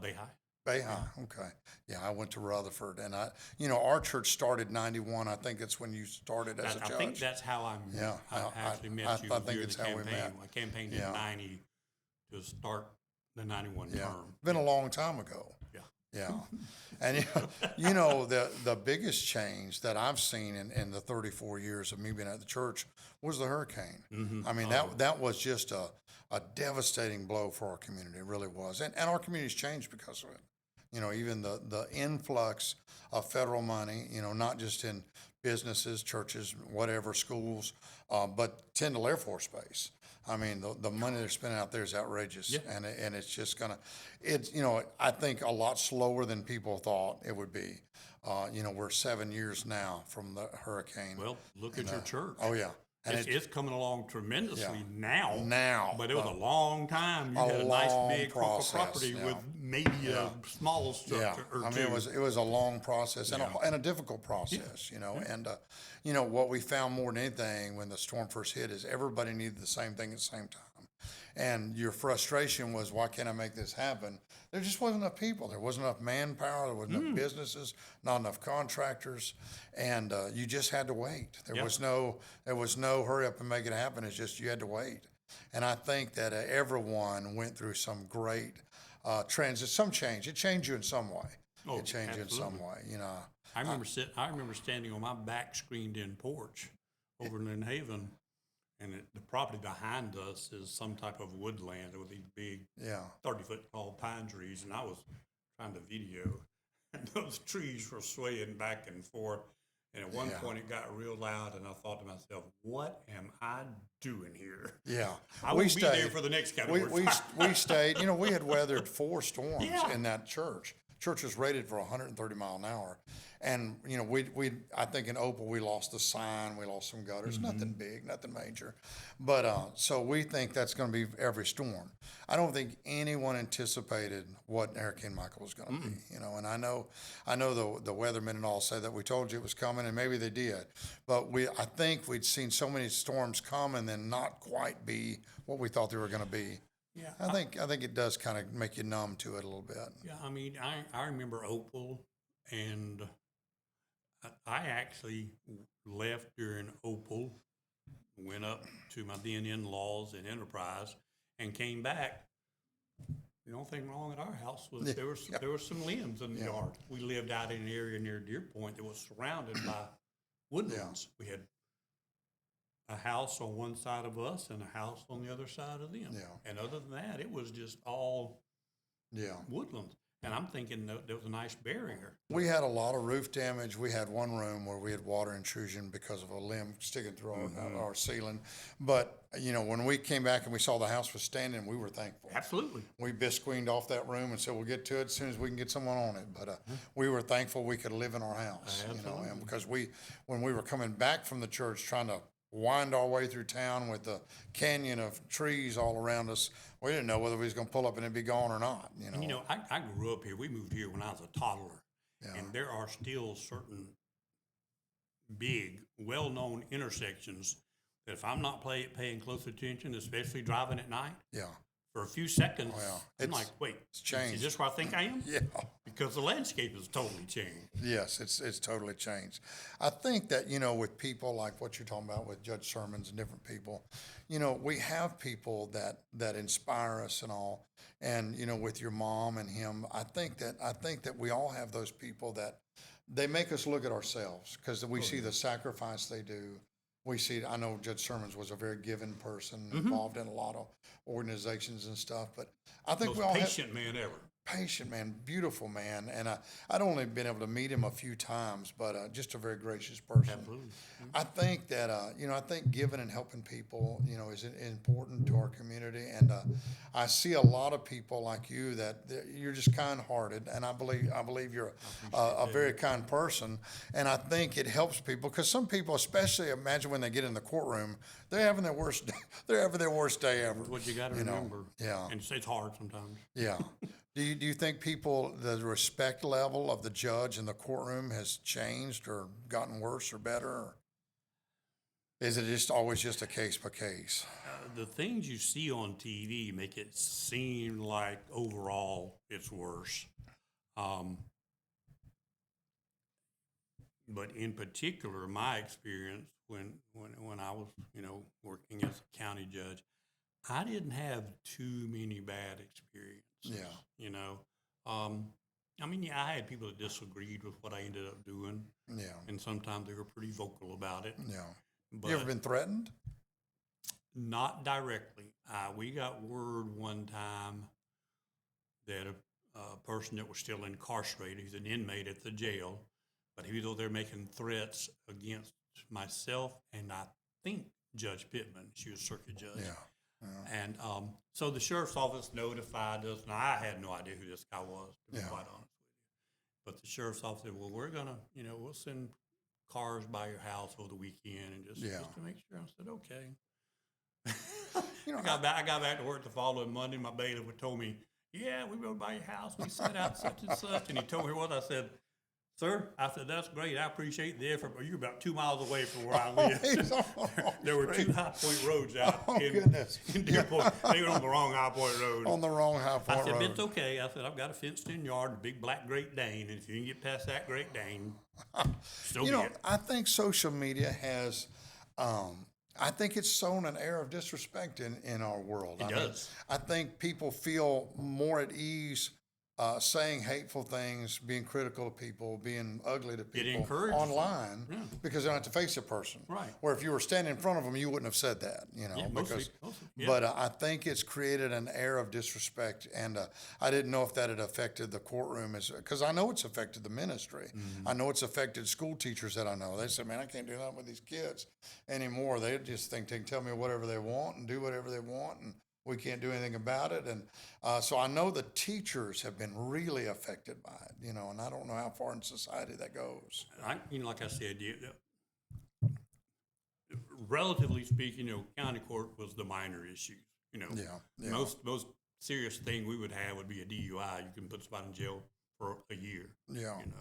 Speaker 2: Bay High.
Speaker 1: Bay High. Okay. Yeah, I went to Rutherford, and our church started 91. I think that's when you started as a judge.
Speaker 2: I think that's how I actually met you.
Speaker 1: I think
Speaker 2: during
Speaker 1: it's
Speaker 2: the
Speaker 1: how we
Speaker 2: campaign.
Speaker 1: met.
Speaker 2: I campaigned
Speaker 1: Yeah.
Speaker 2: in 90 to start the 91
Speaker 1: Yeah.
Speaker 2: term.
Speaker 1: Been a long time ago.
Speaker 2: Yeah.
Speaker 1: Yeah. And the biggest change that I've seen in the 34 years of me being at the church was the hurricane. I mean, that was just a devastating blow for our community. It really was. And our community's changed because of it. Even the influx of federal money, not just in businesses, churches, whatever, schools, but Tyndall Air Force Base. I mean, the money they're spending out there is outrageous,
Speaker 2: Yeah.
Speaker 1: and it's just I think a lot slower than people thought it would be. We're 7 years now from the hurricane.
Speaker 2: Well, look at your church.
Speaker 1: Oh yeah, and
Speaker 2: It's coming along tremendously
Speaker 1: Yeah.
Speaker 2: now.
Speaker 1: Now,
Speaker 2: But it was a long time. You
Speaker 1: a
Speaker 2: had a nice
Speaker 1: long
Speaker 2: big hunk of
Speaker 1: process,
Speaker 2: property
Speaker 1: yeah.
Speaker 2: with maybe a small
Speaker 1: yeah.
Speaker 2: structure or
Speaker 1: I
Speaker 2: two.
Speaker 1: mean, it was a long process and
Speaker 2: Yeah.
Speaker 1: and a difficult process. And what we found more than anything when the storm first hit is everybody needed the same thing at the same time. And your frustration was, why can't I make this happen? There just wasn't enough people. There wasn't enough manpower. There wasn't enough businesses, not enough contractors, and you just had to wait. There was no hurry up and make it happen. It's just you had to wait. And I think that everyone went through some great transit, some change. It changed you in some way.
Speaker 2: Oh,
Speaker 1: It changed you in some
Speaker 2: absolutely.
Speaker 1: way.
Speaker 2: I remember standing on my back screened-in porch over in Lynn Haven, and the property behind us is some type of woodland with these big
Speaker 1: Yeah.
Speaker 2: 30-foot tall pine trees, and I was trying to video, and those trees were swaying back and forth. And at one
Speaker 1: Yeah.
Speaker 2: point, it got real loud, and I thought to myself, "What am I doing here?"
Speaker 1: Yeah.
Speaker 2: I wouldn't be there for the next category.
Speaker 1: We stayed. We had weathered 4 storms
Speaker 2: Yeah.
Speaker 1: in that church. Church was rated for 130 mile an hour, and I think in Opal we lost the sign, we lost some gutters, nothing big, nothing major, but so we think that's going to be every storm. I don't think anyone anticipated what Hurricane Michael was going to be, and I know the weathermen and all said that we told you it was coming, and maybe they did, but I think we'd seen so many storms come and then not quite be what we thought they were going to be.
Speaker 2: Yeah,
Speaker 1: I think it does kind of make you numb to it a little bit.
Speaker 2: Yeah, I mean, I remember Opal, and I actually left during Opal, went up to my then in-laws in Enterprise, and came back. The only thing wrong at our house was there were some limbs in the yard. We lived out in an area near Deer Point that was surrounded by woodlands. We had a house on one side of us and a house on the other side of them.
Speaker 1: Yeah.
Speaker 2: And other than that, it was just all woodlands. And I'm thinking that there was a nice barrier.
Speaker 1: We had a lot of roof damage. We had one room where we had water intrusion because of a limb sticking through our ceiling. But, you know, when we came back and we saw the house was standing, we were thankful.
Speaker 2: Absolutely.
Speaker 1: We bisqueened off that room and said, we'll get to it as soon as we can get someone on it. But we were thankful we could live in our house, you know, and because when we were coming back from the church trying to wind our way through town with the canyon of trees all around us, we didn't know whether we was going to pull up and it'd be gone or not, you know.
Speaker 2: And, you know, I grew up here. We moved here when I was a toddler.
Speaker 1: Yeah.
Speaker 2: And there are still certain big, well-known intersections that if I'm not paying close attention, especially driving at night, for a few seconds, I'm like, wait,
Speaker 1: it's changed.
Speaker 2: Is this where I think I am?
Speaker 1: Yeah.
Speaker 2: Because the landscape has totally changed.
Speaker 1: Yes, it's totally changed. I think that, you know, with people like what you're talking about with Judge Sermons and different people, you know, we have people that inspire us and all. And, you know, with your mom and him, I think that we all have those people that they make us look at ourselves because we see the sacrifice they do. We see, I know Judge Sermons was a very given person, involved in a lot of organizations and stuff, but I think
Speaker 2: Most
Speaker 1: we all
Speaker 2: patient man ever.
Speaker 1: Patient man, beautiful man, and I'd only been able to meet him a few times, but just a very gracious person.
Speaker 2: Absolutely.
Speaker 1: I think that you know, I think giving and helping people, you know, is important to our community, and I see a lot of people like you that you're just kind-hearted, and I believe you're a very kind person, and I think it helps people because some people, especially imagine when they get in the courtroom, they're having their worst day ever.
Speaker 2: What you got to remember.
Speaker 1: Yeah.
Speaker 2: And it's hard sometimes.
Speaker 1: Yeah. Do you think the respect level of the judge in the courtroom has changed or gotten worse or better? Or is it just always just a case by case?
Speaker 2: The things you see on TV make it seem like overall it's worse. But in particular, my experience when I was, you know, working as a county judge, I didn't have too many bad experiences.
Speaker 1: Yeah.
Speaker 2: You know, I mean, I had people that disagreed with what I ended up doing.
Speaker 1: Yeah.
Speaker 2: And sometimes they were pretty vocal about it.
Speaker 1: Yeah.
Speaker 2: But
Speaker 1: You ever been threatened?
Speaker 2: not directly. We got word one time that a person that was still incarcerated, he's an inmate at the jail, but he was over there making threats against myself and I think Judge Pittman. She was circuit judge.
Speaker 1: Yeah.
Speaker 2: And so the sheriff's office notified us, and I had no idea who this guy was, to be quite honest with you. But the sheriff's office said, well, we're going to, you know, we'll send cars by your house over the weekend and just to make sure. I said, okay.
Speaker 1: You know,
Speaker 2: I got back to work the following Monday. My bailiff told me, yeah, we rode by your house. We sat out such and such. And he told me what I said. Sir, I said, that's great. I appreciate the effort, but you're about 2 miles away from where I live. There were two High Point roads out in Deer Point. They were on the wrong High Point road.
Speaker 1: On the wrong High Point road.
Speaker 2: I said, it's okay. I said, I've got a fenced-in yard, a big black Great Dane, and if you can get past that Great Dane, so
Speaker 1: You
Speaker 2: be
Speaker 1: know,
Speaker 2: it.
Speaker 1: I think social media has, I think it's sown an air of disrespect in our world.
Speaker 2: It does.
Speaker 1: I think people feel more at ease saying hateful things, being critical of people, being ugly to people
Speaker 2: encourages
Speaker 1: online because they don't have to face a person.
Speaker 2: Right.
Speaker 1: Where if you were standing in front of them, you wouldn't have said that, you know.
Speaker 2: Yeah,
Speaker 1: because,
Speaker 2: mostly, yeah.
Speaker 1: But I think it's created an air of disrespect, and I didn't know if that had affected the courtroom, because I know it's affected the ministry. I know it's affected school teachers that I know. They said, man, I can't do nothing with these kids anymore. They just think they can tell me whatever they want and do whatever they want, and we can't do anything about it. And so I know the teachers have been really affected by it, you know, and I don't know how far in society that goes.
Speaker 2: Like I said, relatively speaking, you know, county court was the minor issues. You know,
Speaker 1: Yeah.
Speaker 2: most serious thing we would have would be a DUI. You can put somebody in jail for a year.
Speaker 1: Yeah.
Speaker 2: You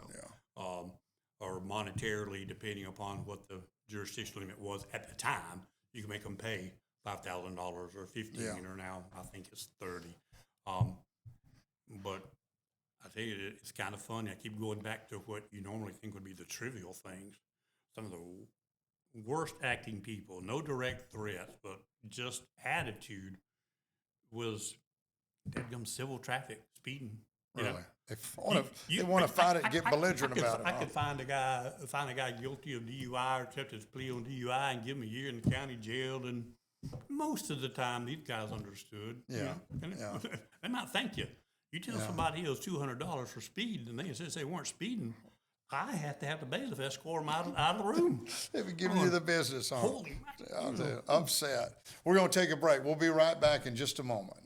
Speaker 2: know, or monetarily, depending upon what the jurisdiction limit was at the time, you can make them pay $5,000 or $15,000, or now I think it's $30,000. But I tell you, it's kind of funny. I keep going back to what you normally think would be the trivial things. Some of the worst acting people, no direct threats, but just attitude, was deadgum civil traffic, speeding. You know?
Speaker 1: Really? They want to fight it, get belligerent about it.
Speaker 2: I could find a guy guilty of DUI or accept his plea on DUI and give him a year in the county jail. And most of the time, these guys understood.
Speaker 1: Yeah.
Speaker 2: You know? And they might thank you. You tell somebody else $200 for speed, and since they weren't speeding, I have to have the bailiff escort them out of the room.
Speaker 1: They've been giving you the business on.
Speaker 2: Holy
Speaker 1: Upset. We're going to take a break. We'll be right back in just a moment.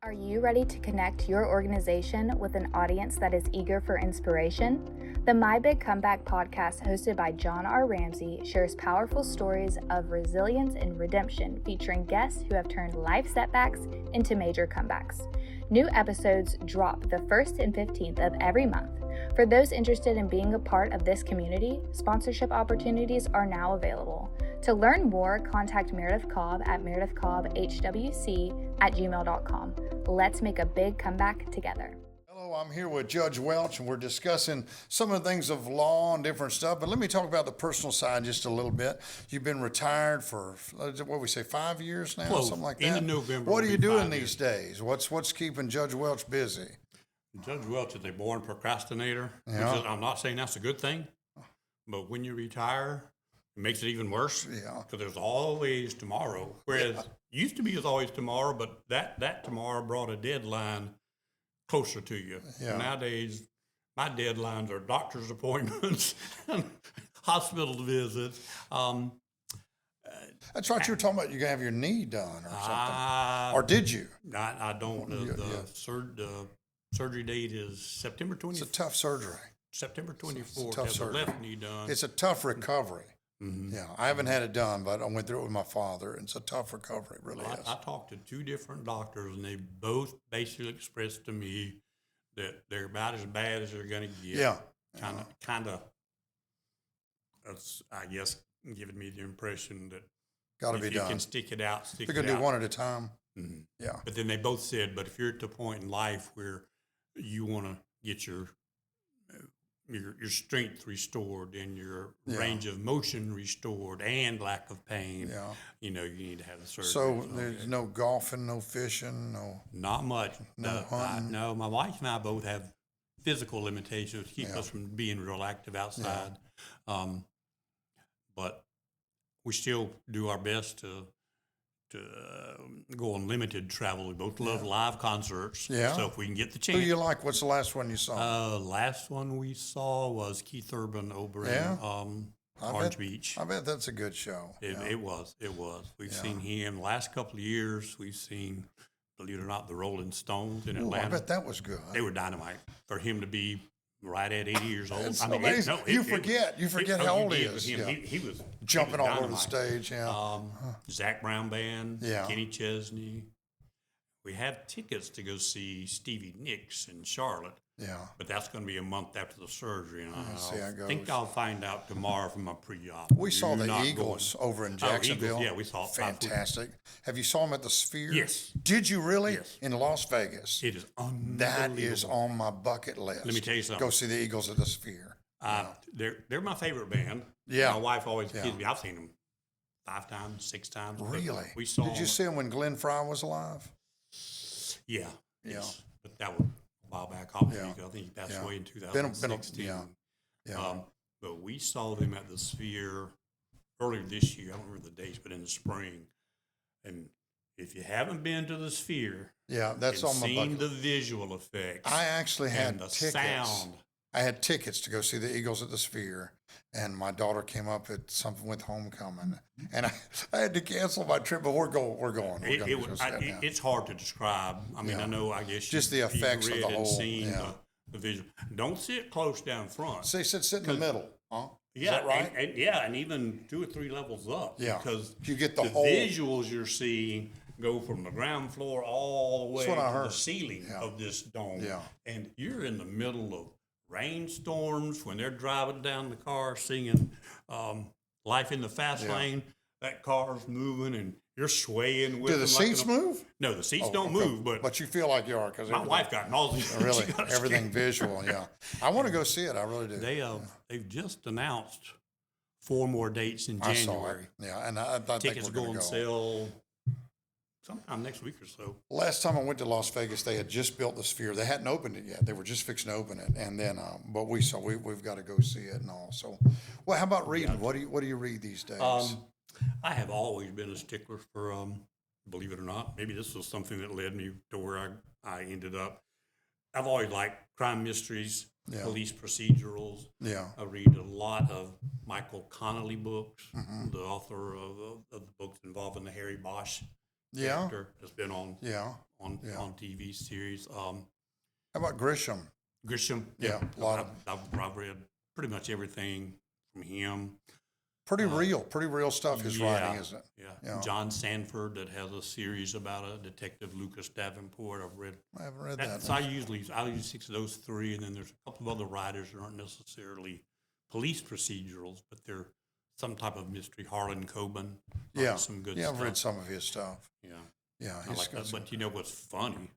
Speaker 4: Are you ready to connect your organization with an audience that is eager for inspiration? The My Big Comeback podcast, hosted by John R. Ramsey, shares powerful stories of resilience and redemption, featuring guests who have turned life setbacks into major comebacks. New episodes drop the 1st and 15th of every month. For those interested in being a part of this community, sponsorship opportunities are now available. To learn more, contact Meredith Cobb at meredithcobbhwc@gmail.com. Let's make a big comeback together.
Speaker 1: Hello, I'm here with Judge Welch, and we're discussing some of the things of law and different stuff. But let me talk about the personal side just a little bit. You've been retired for, what we say, 5 years now,
Speaker 2: Close.
Speaker 1: something like that.
Speaker 2: End of November
Speaker 1: What are
Speaker 2: will
Speaker 1: you
Speaker 2: be
Speaker 1: doing
Speaker 2: 5
Speaker 1: these days? What's keeping Judge Welch busy?
Speaker 2: Judge Welch is a born procrastinator.
Speaker 1: Yeah.
Speaker 2: Which is, I'm not saying that's a good thing, but when you retire, it makes it even worse.
Speaker 1: Yeah.
Speaker 2: Because there's always tomorrow. Whereas used to be there's always tomorrow, but that tomorrow brought a deadline closer to you.
Speaker 1: Yeah.
Speaker 2: Nowadays, my deadlines are doctor's appointments, and hospital visits.
Speaker 1: That's right. You were talking about you're going to have your knee done or something. Or did you?
Speaker 2: I don't. The surgery date is September 20th.
Speaker 1: It's a tough surgery.
Speaker 2: September 24th.
Speaker 1: tough
Speaker 2: Have the
Speaker 1: surgery.
Speaker 2: left knee done.
Speaker 1: It's a tough recovery. Yeah, I haven't had it done, but I went through it with my father. It's a tough recovery, it really is.
Speaker 2: I talked to 2 different doctors, and they both basically expressed to me that they're about as bad as they're going to get.
Speaker 1: Yeah.
Speaker 2: Kind of. That's, I guess, giving me the impression that
Speaker 1: Got to
Speaker 2: if
Speaker 1: be
Speaker 2: you
Speaker 1: done.
Speaker 2: can stick it out,
Speaker 1: They're going to do one at a time.
Speaker 2: Mhm.
Speaker 1: Yeah.
Speaker 2: But then they both said, but if you're at the point in life where you want to get your strength restored and your range of motion restored and lack of pain,
Speaker 1: Yeah.
Speaker 2: you need to have the surgery.
Speaker 1: So there's no golfing, no fishing, no.
Speaker 2: Not much.
Speaker 1: No hunting?
Speaker 2: No, my wife and I both have physical limitations to keep us from being real active outside. But we still do our best to go on limited travel. We both love live concerts.
Speaker 1: Yeah.
Speaker 2: So if we can get the
Speaker 1: Who
Speaker 2: chance.
Speaker 1: you like? What's the last one you saw?
Speaker 2: Last one we saw was Keith Urban over in Orange Beach.
Speaker 1: I bet that's a good show.
Speaker 2: It was. We've seen him the last couple of years. We've seen, believe it or not, the Rolling Stones in
Speaker 1: Ooh,
Speaker 2: Atlanta.
Speaker 1: I bet that was good.
Speaker 2: They were dynamite. For him to be right at 80 years old.
Speaker 1: It's amazing. You forget how old he is.
Speaker 2: Yeah. He was
Speaker 1: Jumping all over the
Speaker 2: dynamite.
Speaker 1: stage, yeah.
Speaker 2: Zach Brown Band,
Speaker 1: Yeah.
Speaker 2: Kenny Chesney. We have tickets to go see Stevie Nicks in Charlotte,
Speaker 1: Yeah.
Speaker 2: but that's going to be a month after the surgery. And
Speaker 1: see how it
Speaker 2: I think
Speaker 1: goes.
Speaker 2: I'll find out tomorrow from my pre-op.
Speaker 1: We saw the
Speaker 2: Not
Speaker 1: Eagles
Speaker 2: going.
Speaker 1: over in
Speaker 2: Oh, Eagles,
Speaker 1: Jacksonville.
Speaker 2: yeah, we saw it.
Speaker 1: Fantastic. Have you saw them at the Sphere?
Speaker 2: Yes.
Speaker 1: Did you really?
Speaker 2: Yes.
Speaker 1: In Las Vegas.
Speaker 2: It is unbelievable.
Speaker 1: That is on my bucket list.
Speaker 2: Let me tell you something.
Speaker 1: Go see the Eagles at the Sphere.
Speaker 2: They're my favorite band.
Speaker 1: Yeah.
Speaker 2: My wife always kids me. I've seen them 5 times, 6 times. but
Speaker 1: Really?
Speaker 2: We saw
Speaker 1: Did you see them when Glenn Fry was alive?
Speaker 2: Yeah.
Speaker 1: Yeah.
Speaker 2: Yes. But that was a while back. Obviously,
Speaker 1: Yeah.
Speaker 2: I think he passed
Speaker 1: Yeah.
Speaker 2: away in
Speaker 1: Been a-
Speaker 2: 2016.
Speaker 1: Yeah.
Speaker 2: But we saw them at the Sphere earlier this year. I don't remember the dates, but in the spring. And if you haven't been to the Sphere,
Speaker 1: Yeah, that's
Speaker 2: and
Speaker 1: on my
Speaker 2: seen
Speaker 1: bucket.
Speaker 2: the visual effects,
Speaker 1: I actually had
Speaker 2: and the
Speaker 1: tickets.
Speaker 2: sound.
Speaker 1: I had tickets to go see the Eagles at the Sphere, and my daughter came up at something with homecoming, and I had to cancel my trip. But we're going. We're going to go see it now.
Speaker 2: It's hard to describe. I mean,
Speaker 1: Yeah.
Speaker 2: I know. I guess
Speaker 1: Just the
Speaker 2: you've
Speaker 1: effects of
Speaker 2: read
Speaker 1: the
Speaker 2: and
Speaker 1: whole-
Speaker 2: seen
Speaker 1: yeah.
Speaker 2: the visual. Don't sit close down front.
Speaker 1: So they said sit in the middle, huh? Is
Speaker 2: Yeah,
Speaker 1: that right?
Speaker 2: and even 2 or 3 levels up.
Speaker 1: Yeah.
Speaker 2: Because
Speaker 1: You get the
Speaker 2: the
Speaker 1: whole-
Speaker 2: visuals you're seeing go from the ground floor all the way
Speaker 1: That's what I
Speaker 2: to the
Speaker 1: heard.
Speaker 2: ceiling
Speaker 1: Yeah.
Speaker 2: of this dome.
Speaker 1: Yeah.
Speaker 2: And you're in the middle of rainstorms when they're driving down the car singing Life in the Fast
Speaker 1: Yeah.
Speaker 2: Lane. That car's moving and you're swaying with
Speaker 1: Do the
Speaker 2: them like
Speaker 1: seats
Speaker 2: an-
Speaker 1: move?
Speaker 2: No, the seats
Speaker 1: Oh,
Speaker 2: don't
Speaker 1: okay.
Speaker 2: move, but
Speaker 1: you feel like you are because
Speaker 2: my wife got nausea.
Speaker 1: really
Speaker 2: She got
Speaker 1: everything
Speaker 2: scared.
Speaker 1: visual. Yeah, I want to go see it. I really do.
Speaker 2: They've just announced 4 more dates in
Speaker 1: I saw it.
Speaker 2: January.
Speaker 1: Yeah, and I think
Speaker 2: Tickets
Speaker 1: we're
Speaker 2: go
Speaker 1: going
Speaker 2: on
Speaker 1: to go.
Speaker 2: sale sometime next week or so.
Speaker 1: Last time I went to Las Vegas, they had just built the Sphere. They hadn't opened it yet. They were just fixing to open it, and then, but we've got to go see it and all. So, well, how about reading? What do you read these days?
Speaker 2: I have always been a stickler for, believe it or not, maybe this was something that led me to where I ended up. I've always liked crime mysteries, police procedurals.
Speaker 1: Yeah.
Speaker 2: I read a lot of Michael Connolly books, the author of the books involving the Harry Bosch character that's been on TV series.
Speaker 1: How about Grisham?
Speaker 2: Grisham, I've read pretty much everything from him.
Speaker 1: Pretty real stuff his writing, isn't it?
Speaker 2: Yeah. John Sanford that has a series about a detective, Lucas Davenport.
Speaker 1: I haven't read that.
Speaker 2: So I usually stick to those three, and then there's a couple of other writers that aren't necessarily police procedurals, but they're some type of mystery. Harlan Coben, some good stuff.
Speaker 1: I've read some of his stuff.
Speaker 2: Yeah, I like that. But you know what's funny?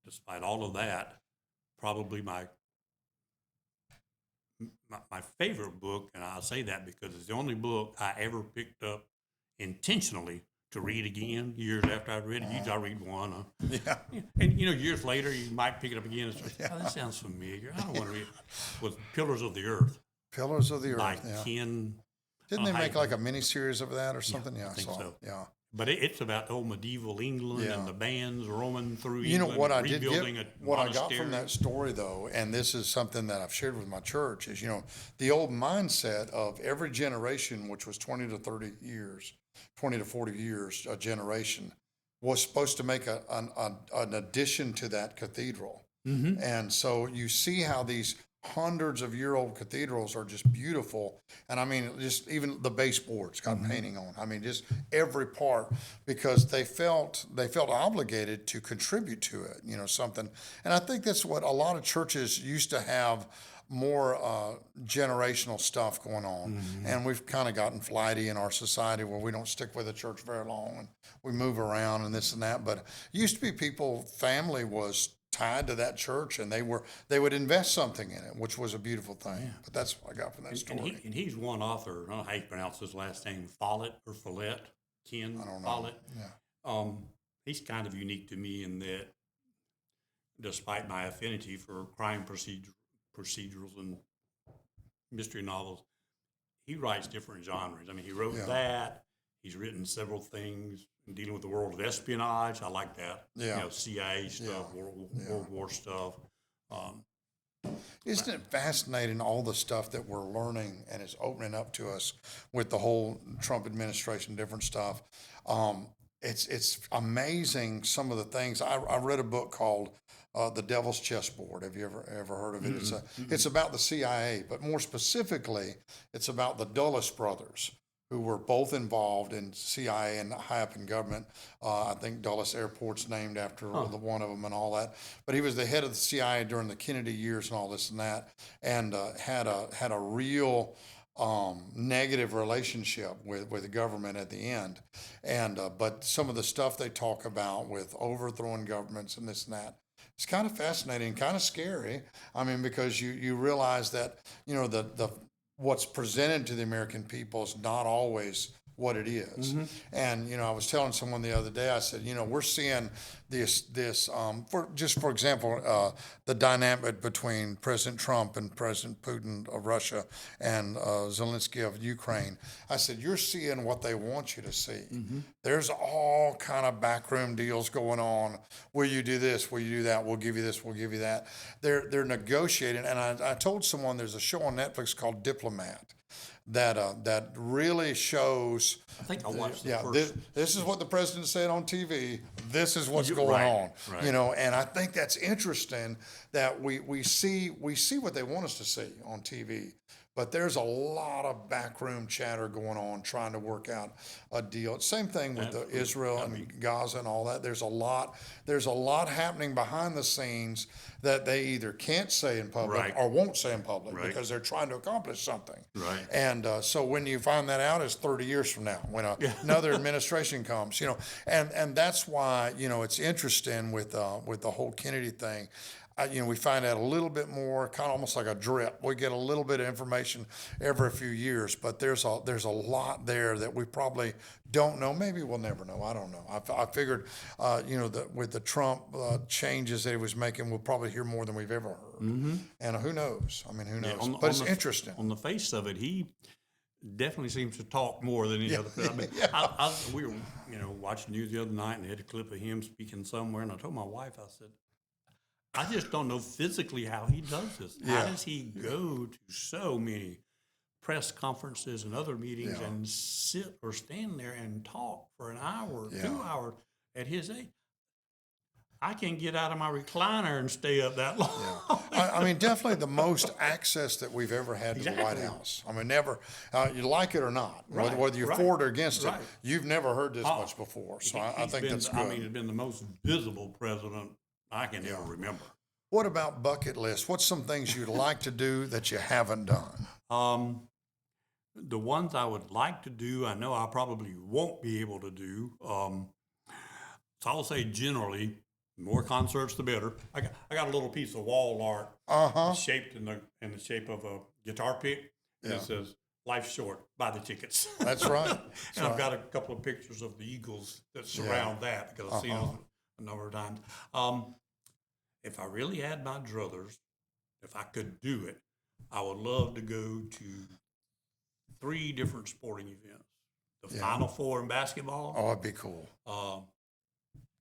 Speaker 2: Despite all of that, probably my favorite book, and I say that because it's the only book I ever picked up intentionally to read again years after I read it. Usually I read one. And, years later, you might pick it up again and say, that sounds familiar. I don't want to read it. Was Pillars of the Earth.
Speaker 1: Pillars of the Earth,
Speaker 2: by Ken.
Speaker 1: Didn't they make like a mini-series of that or something?
Speaker 2: I think so.
Speaker 1: Yeah.
Speaker 2: But it's about old medieval England and the bands roaming through
Speaker 1: You know
Speaker 2: England,
Speaker 1: what I did
Speaker 2: rebuilding
Speaker 1: get,
Speaker 2: a
Speaker 1: what I
Speaker 2: monastery.
Speaker 1: got from that story though, and this is something that I've shared with my church, is the old mindset of every generation, which was 20 to 40 years a generation, was supposed to make an addition to that cathedral. And so you see how these hundreds of year old cathedrals are just beautiful. And I mean, just even the baseboards got painting on. I mean, just every part, because they felt obligated to contribute to it, something. And I think that's what a lot of churches used to have, more generational stuff going on. And we've kind of gotten flighty in our society where we don't stick with the church very long and we move around and this and that. But it used to be family was tied to that church, and they would invest something in it, which was a beautiful thing. But that's what I got from that story.
Speaker 2: And he's one author. I don't know how you pronounce his last name, Follett or Follett, Ken Follett. He's kind of unique to me in that, despite my affinity for crime procedurals and mystery novels, he writes different genres. I mean, he wrote that. He's written several things dealing with the world of espionage. I like that. CIA stuff, World War stuff.
Speaker 1: Isn't it fascinating, all the stuff that we're learning and is opening up to us with the whole Trump administration, different stuff? It's amazing, some of the things. I read a book called The Devil's Chessboard. Have you ever heard of it? It's about the CIA, but more specifically, it's about the Dulles brothers, who were both involved in CIA and high up in government. I think Dulles Airport's named after the one of them and all that. But he was the head of the CIA during the Kennedy years and all this and that, and had a real negative relationship with the government at the end. And but some of the stuff they talk about with overthrowing governments and this and that, it's kind of fascinating, kind of scary. I mean, because you realize that the what's presented to the American people is not always what it is. And, I was telling someone the other day, I said, we're seeing this for example, the dynamic between President Trump and President Putin of Russia and Zelensky of Ukraine. I said, you're seeing what they want you to see. There's all kind of backroom deals going on. Will you do this? Will you do that? We'll give you this. We'll give you that. They're negotiating. And I told someone there's a show on Netflix called Diplomat that really shows.
Speaker 2: I think I watched the first.
Speaker 1: This is what the president said on TV. This is what's going on.
Speaker 2: Right.
Speaker 1: And I think that's interesting that we see what they want us to see on TV. But there's a lot of backroom chatter going on trying to work out a deal. Same thing with Israel and Gaza and all that. There's a lot happening behind the scenes that they either can't say in public or won't say in public because they're trying to accomplish something.
Speaker 2: Right.
Speaker 1: And so when you find that out, it's 30 years from now when another administration comes. And that's why it's interesting with the whole Kennedy thing. we find out a little bit more, kind of almost like a drip. We get a little bit of information every few years, but there's a lot there that we probably don't know. Maybe we'll never know. I don't know. I figured, that with the Trump changes that he was making, we'll probably hear more than we've ever heard.
Speaker 2: Mm-hmm.
Speaker 1: And who knows? I mean, who knows?
Speaker 2: Yeah,
Speaker 1: but it's interesting.
Speaker 2: On the face of it, he definitely seems to talk more than any other. I mean, we were, watching news the other night, and they had a clip of him speaking somewhere, and I told my wife, I said, I just don't know physically how he does this. How does he go to so many press conferences and other meetings and sit or stand there and talk for an hour, 2 hours at his age? I can't get out of my recliner and stay up that long.
Speaker 1: I mean, definitely the most access that we've ever had to the White House. I mean, never, you like it or not, whether you're for it or against it, you've never heard this much before. So I think that's good.
Speaker 2: I mean, he's been the most visible president I can ever remember.
Speaker 1: What about bucket list? What's some things you'd like to do that you haven't done?
Speaker 2: The ones I would like to do, I know I probably won't be able to do. So I'll say generally, the more concerts, the better. I got a little piece of wall art shaped in the shape of a guitar pick. And it says, "Life's short, buy the tickets."
Speaker 1: That's right.
Speaker 2: And I've got a couple of pictures of the Eagles that surround that because I've seen them a number of times. If I really had my druthers, if I could do it, I would love to go to 3 different sporting events. The Final Four in basketball.
Speaker 1: Oh, it'd be cool.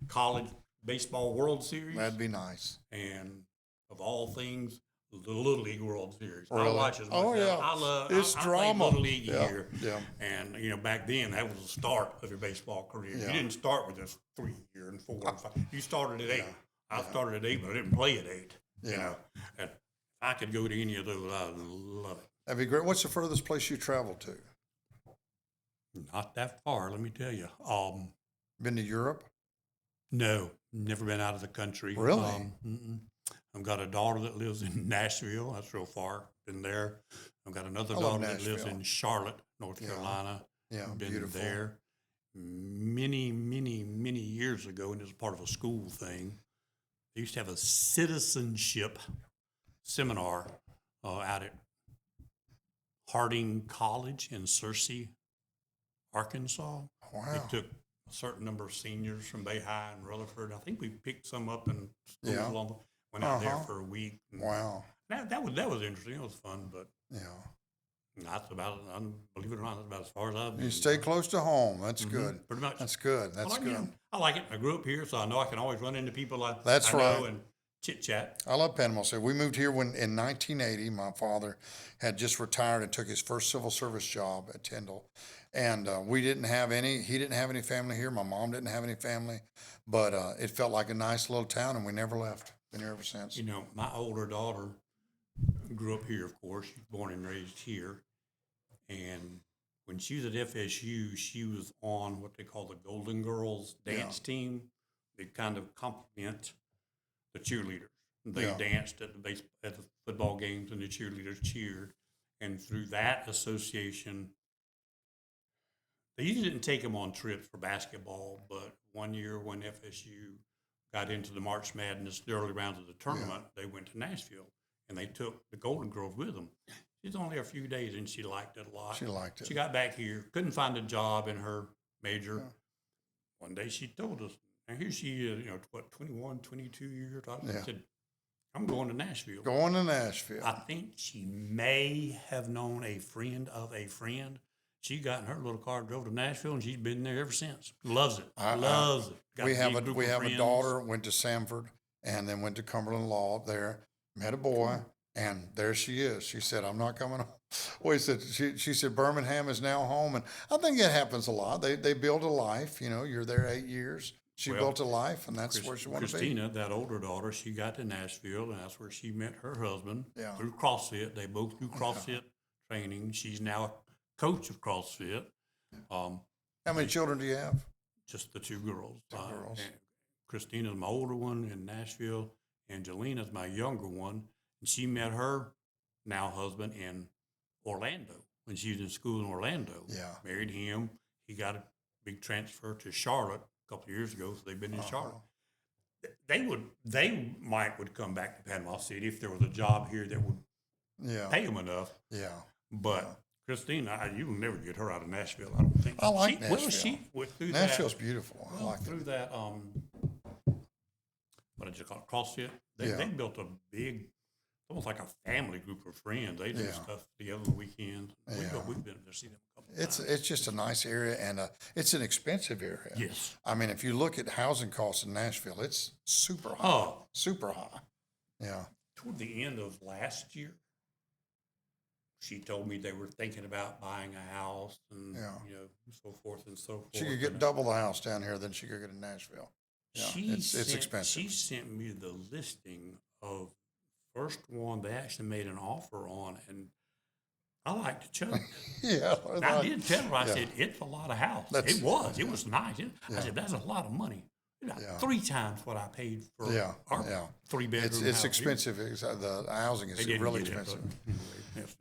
Speaker 2: College baseball World Series.
Speaker 1: That'd be nice.
Speaker 2: And of all things, the Little League World Series.
Speaker 1: Really?
Speaker 2: I watch it.
Speaker 1: Oh, yeah.
Speaker 2: I love
Speaker 1: It's
Speaker 2: I
Speaker 1: drama.
Speaker 2: played Little League here.
Speaker 1: Yeah.
Speaker 2: And, back then, that was the start of your baseball career.
Speaker 1: Yeah.
Speaker 2: You didn't start with this 3 year and 4 and 5. You started at 8. I started at 8, but I didn't play at 8.
Speaker 1: Yeah.
Speaker 2: And if I could go to any of those, I'd love it.
Speaker 1: That'd be great. What's the furthest place you traveled to?
Speaker 2: Not that far, let me tell you.
Speaker 1: Been to Europe?
Speaker 2: No, never been out of the country.
Speaker 1: Really?
Speaker 2: I've got a daughter that lives in Nashville. That's real far. Been there. I've got another daughter that lives in Charlotte, North Carolina.
Speaker 1: Yeah,
Speaker 2: been
Speaker 1: beautiful.
Speaker 2: there many, many, many years ago, and it was part of a school thing. They used to have a citizenship seminar out at Harding College in Searcy, Arkansas.
Speaker 1: Wow.
Speaker 2: They took a certain number of seniors from Bay High and Rutherford. I think we picked some up and went out there for a week.
Speaker 1: Wow.
Speaker 2: That was interesting. It was fun, but that's about it. Believe it or not, that's about as far as I've been.
Speaker 1: You stay close to home. That's good.
Speaker 2: Pretty much.
Speaker 1: That's good. That's good.
Speaker 2: I like it. I grew up here, so I know I can always run into people I
Speaker 1: That's
Speaker 2: know
Speaker 1: right.
Speaker 2: and chit chat.
Speaker 1: I love Panama City. We moved here in 1980. My father had just retired and took his first civil service job at Tyndall. And he didn't have any family here. My mom didn't have any family, but it felt like a nice little town, and we never left. Been here ever since.
Speaker 2: My older daughter grew up here, of course. She's born and raised here. And when she was at FSU, she was on what they call the Golden Girls dance team. They kind of complement the cheerleaders. They danced at the football games, and the cheerleaders cheered. And through that association, they usually didn't take them on trips for basketball, but one year when FSU got into the March Madness, the early rounds of the tournament, they went to Nashville, and they took the Golden Girls with them. She was only there a few days, and she liked it a lot.
Speaker 1: She liked it.
Speaker 2: She got back here, couldn't find a job in her major. One day she told us, and here she is, 21, 22 years old. She said, "I'm going to Nashville."
Speaker 1: Going to Nashville.
Speaker 2: I think she may have known a friend of a friend. She got in her little car, drove to Nashville, and she's been there ever since. Loves it. Loves it. Got
Speaker 1: We have
Speaker 2: big group of
Speaker 1: a
Speaker 2: friends.
Speaker 1: daughter, went to Samford, and then went to Cumberland Law up there, met a boy, and there she is. She said, "I'm not coming home." Well, she said, "Birmingham is now home." And I think that happens a lot. They build a life. You're there 8 years. She built a life, and that's where she wanted to be.
Speaker 2: Christina, that older daughter, she got to Nashville, and that's where she met her husband
Speaker 1: Yeah.
Speaker 2: through CrossFit. They both do CrossFit training. She's now a coach of CrossFit.
Speaker 1: How many children do you have?
Speaker 2: Just the 2 girls.
Speaker 1: Girls.
Speaker 2: And Christina's my older one in Nashville. Angelina's my younger one. And she met her now husband in Orlando when she was in school in Orlando.
Speaker 1: Yeah.
Speaker 2: Married him. He got a big transfer to Charlotte a couple of years ago, so they've been in Charlotte. they would come back to Panama City if there was a job here that would
Speaker 1: Yeah.
Speaker 2: pay them enough.
Speaker 1: Yeah.
Speaker 2: But Christine, you will never get her out of Nashville. I don't think.
Speaker 1: I like
Speaker 2: Well,
Speaker 1: Nashville.
Speaker 2: she went through
Speaker 1: Nashville's
Speaker 2: that.
Speaker 1: beautiful. I like
Speaker 2: Through
Speaker 1: it.
Speaker 2: that. What did you call it? CrossFit.
Speaker 1: Yeah.
Speaker 2: They built a big, almost like a family group of friends. They do
Speaker 1: Yeah.
Speaker 2: stuff together the weekends.
Speaker 1: Yeah.
Speaker 2: We've been to see them a couple
Speaker 1: It's
Speaker 2: times.
Speaker 1: it's just a nice area, and it's an expensive area.
Speaker 2: Yes.
Speaker 1: I mean, if you look at housing costs in Nashville, it's super high.
Speaker 2: Oh,
Speaker 1: Super high. Yeah.
Speaker 2: toward the end of last year, she told me they were thinking about buying a house and
Speaker 1: Yeah.
Speaker 2: so forth and so forth.
Speaker 1: She could get
Speaker 2: And
Speaker 1: double the house down here than she could get in Nashville. Yeah, it's expensive.
Speaker 2: She sent me the listing of first one they actually made an offer on, and I like to choke.
Speaker 1: Yeah.
Speaker 2: I did tell her. I
Speaker 1: Yeah.
Speaker 2: said it's a lot of house.
Speaker 1: That's-
Speaker 2: It was. It was nice. I
Speaker 1: Yeah.
Speaker 2: said that's a lot of money.
Speaker 1: Yeah.
Speaker 2: 3 times what I paid for
Speaker 1: Yeah,
Speaker 2: our
Speaker 1: yeah.
Speaker 2: 3-bedroom
Speaker 1: It's
Speaker 2: house.
Speaker 1: expensive. The housing is
Speaker 2: They didn't
Speaker 1: really
Speaker 2: get it,
Speaker 1: expensive.
Speaker 2: but anyway, yes.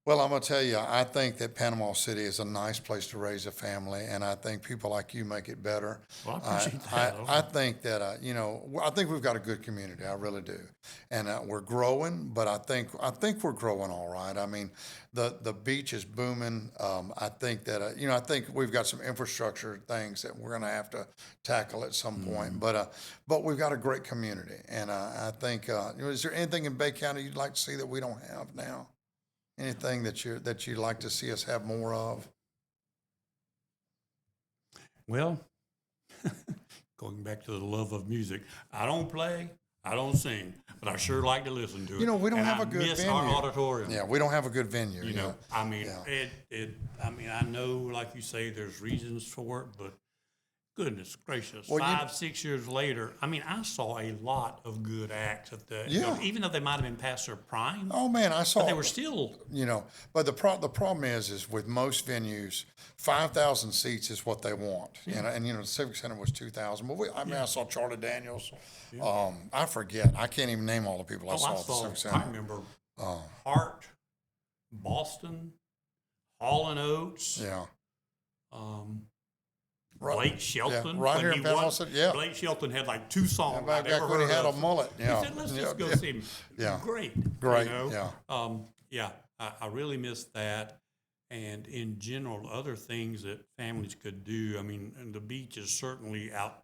Speaker 1: Well, I'm going to tell you, I think that Panama City is a nice place to raise a family, and I think people like you make it better.
Speaker 2: Well, I appreciate that.
Speaker 1: I think that, I think we've got a good community. I really do. And we're growing, but I think we're growing all right. I mean, the beach is booming. I think that, I think we've got some infrastructure things that we're going to have to tackle at some point. But we've got a great community. And I think, is there anything in Bay County you'd like to see that we don't have now? Anything that you'd like to see us have more of?
Speaker 2: Well, going back to the love of music, I don't play, I don't sing, but I sure like to listen to it.
Speaker 1: We don't
Speaker 2: And
Speaker 1: have
Speaker 2: I
Speaker 1: a good
Speaker 2: miss
Speaker 1: venue.
Speaker 2: our auditorium.
Speaker 1: Yeah, we don't have a good venue.
Speaker 2: I mean,
Speaker 1: Yeah.
Speaker 2: I know, like you say, there's reasons for it, but goodness gracious,
Speaker 1: Well,
Speaker 2: 5-6 years later, I saw a lot of good acts at the,
Speaker 1: Yeah.
Speaker 2: even though they might have been past their prime,
Speaker 1: Oh man, I saw.
Speaker 2: but they were still,
Speaker 1: But the problem is with most venues, 5,000 seats is what they want. And the Civic Center was 2,000. But I saw Charlie Daniels. I forget. I can't even name all the people I saw at the Civic Center.
Speaker 2: I remember Hart, Boston, Hall and Oates,
Speaker 1: Yeah.
Speaker 2: Blake Shelton.
Speaker 1: right
Speaker 2: when
Speaker 1: here
Speaker 2: he
Speaker 1: in Panama
Speaker 2: won,
Speaker 1: City, yeah.
Speaker 2: Blake Shelton had like 2 songs.
Speaker 1: Back
Speaker 2: I'd ever
Speaker 1: when he
Speaker 2: heard
Speaker 1: had a
Speaker 2: of.
Speaker 1: mullet. Yeah.
Speaker 2: He said, let's just go
Speaker 1: yeah.
Speaker 2: see him.
Speaker 1: Yeah.
Speaker 2: Great.
Speaker 1: Great,
Speaker 2: Yeah, I really miss that. And in general, other things that families could do. And the beach is certainly out.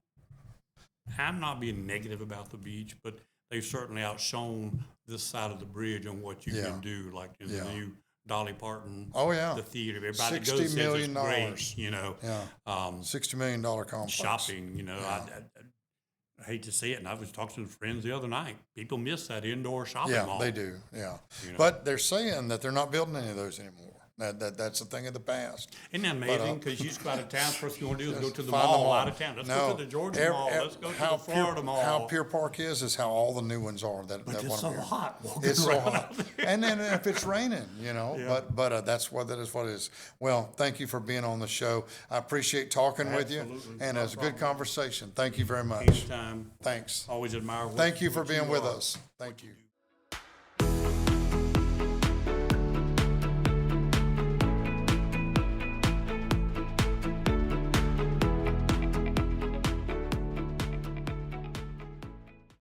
Speaker 2: I'm not being negative about the beach, but they've certainly outshone this side of the bridge on what you
Speaker 1: Yeah.
Speaker 2: can do, like in the
Speaker 1: Yeah.
Speaker 2: new Dolly Parton,
Speaker 1: Oh, yeah.
Speaker 2: the theater. Everybody that
Speaker 1: $60
Speaker 2: goes says
Speaker 1: million.
Speaker 2: it's great,
Speaker 1: Yeah.
Speaker 2: Um,
Speaker 1: $60 million complex.
Speaker 2: shopping, I hate to say it, and I was talking to friends the other night. People miss that indoor shopping
Speaker 1: Yeah,
Speaker 2: mall.
Speaker 1: they do. Yeah.
Speaker 2: You know.
Speaker 1: But they're saying that they're not building any of those anymore. That's a thing of the past.
Speaker 2: Isn't that amazing? Because you just go out of town, first thing you want to do is go to the
Speaker 1: Find
Speaker 2: mall out of town. Let's go to the Georgia Mall.
Speaker 1: ev-
Speaker 2: Let's go to
Speaker 1: how
Speaker 2: the Florida Mall.
Speaker 1: How Pier Park is how all the new ones are.
Speaker 2: But it's so hot walking
Speaker 1: It's so
Speaker 2: around
Speaker 1: hot.
Speaker 2: out there.
Speaker 1: And then if it's raining, but that's what that is. What it is. Well, thank you for being on the show. I appreciate talking with you,
Speaker 2: Absolutely.
Speaker 1: and
Speaker 2: No
Speaker 1: it was a good
Speaker 2: problem.
Speaker 1: conversation. Thank you very much.
Speaker 2: Anytime.
Speaker 1: Thanks.
Speaker 2: Always admire what
Speaker 1: Thank you for
Speaker 2: what
Speaker 1: being with
Speaker 2: are.
Speaker 1: us. Thank you.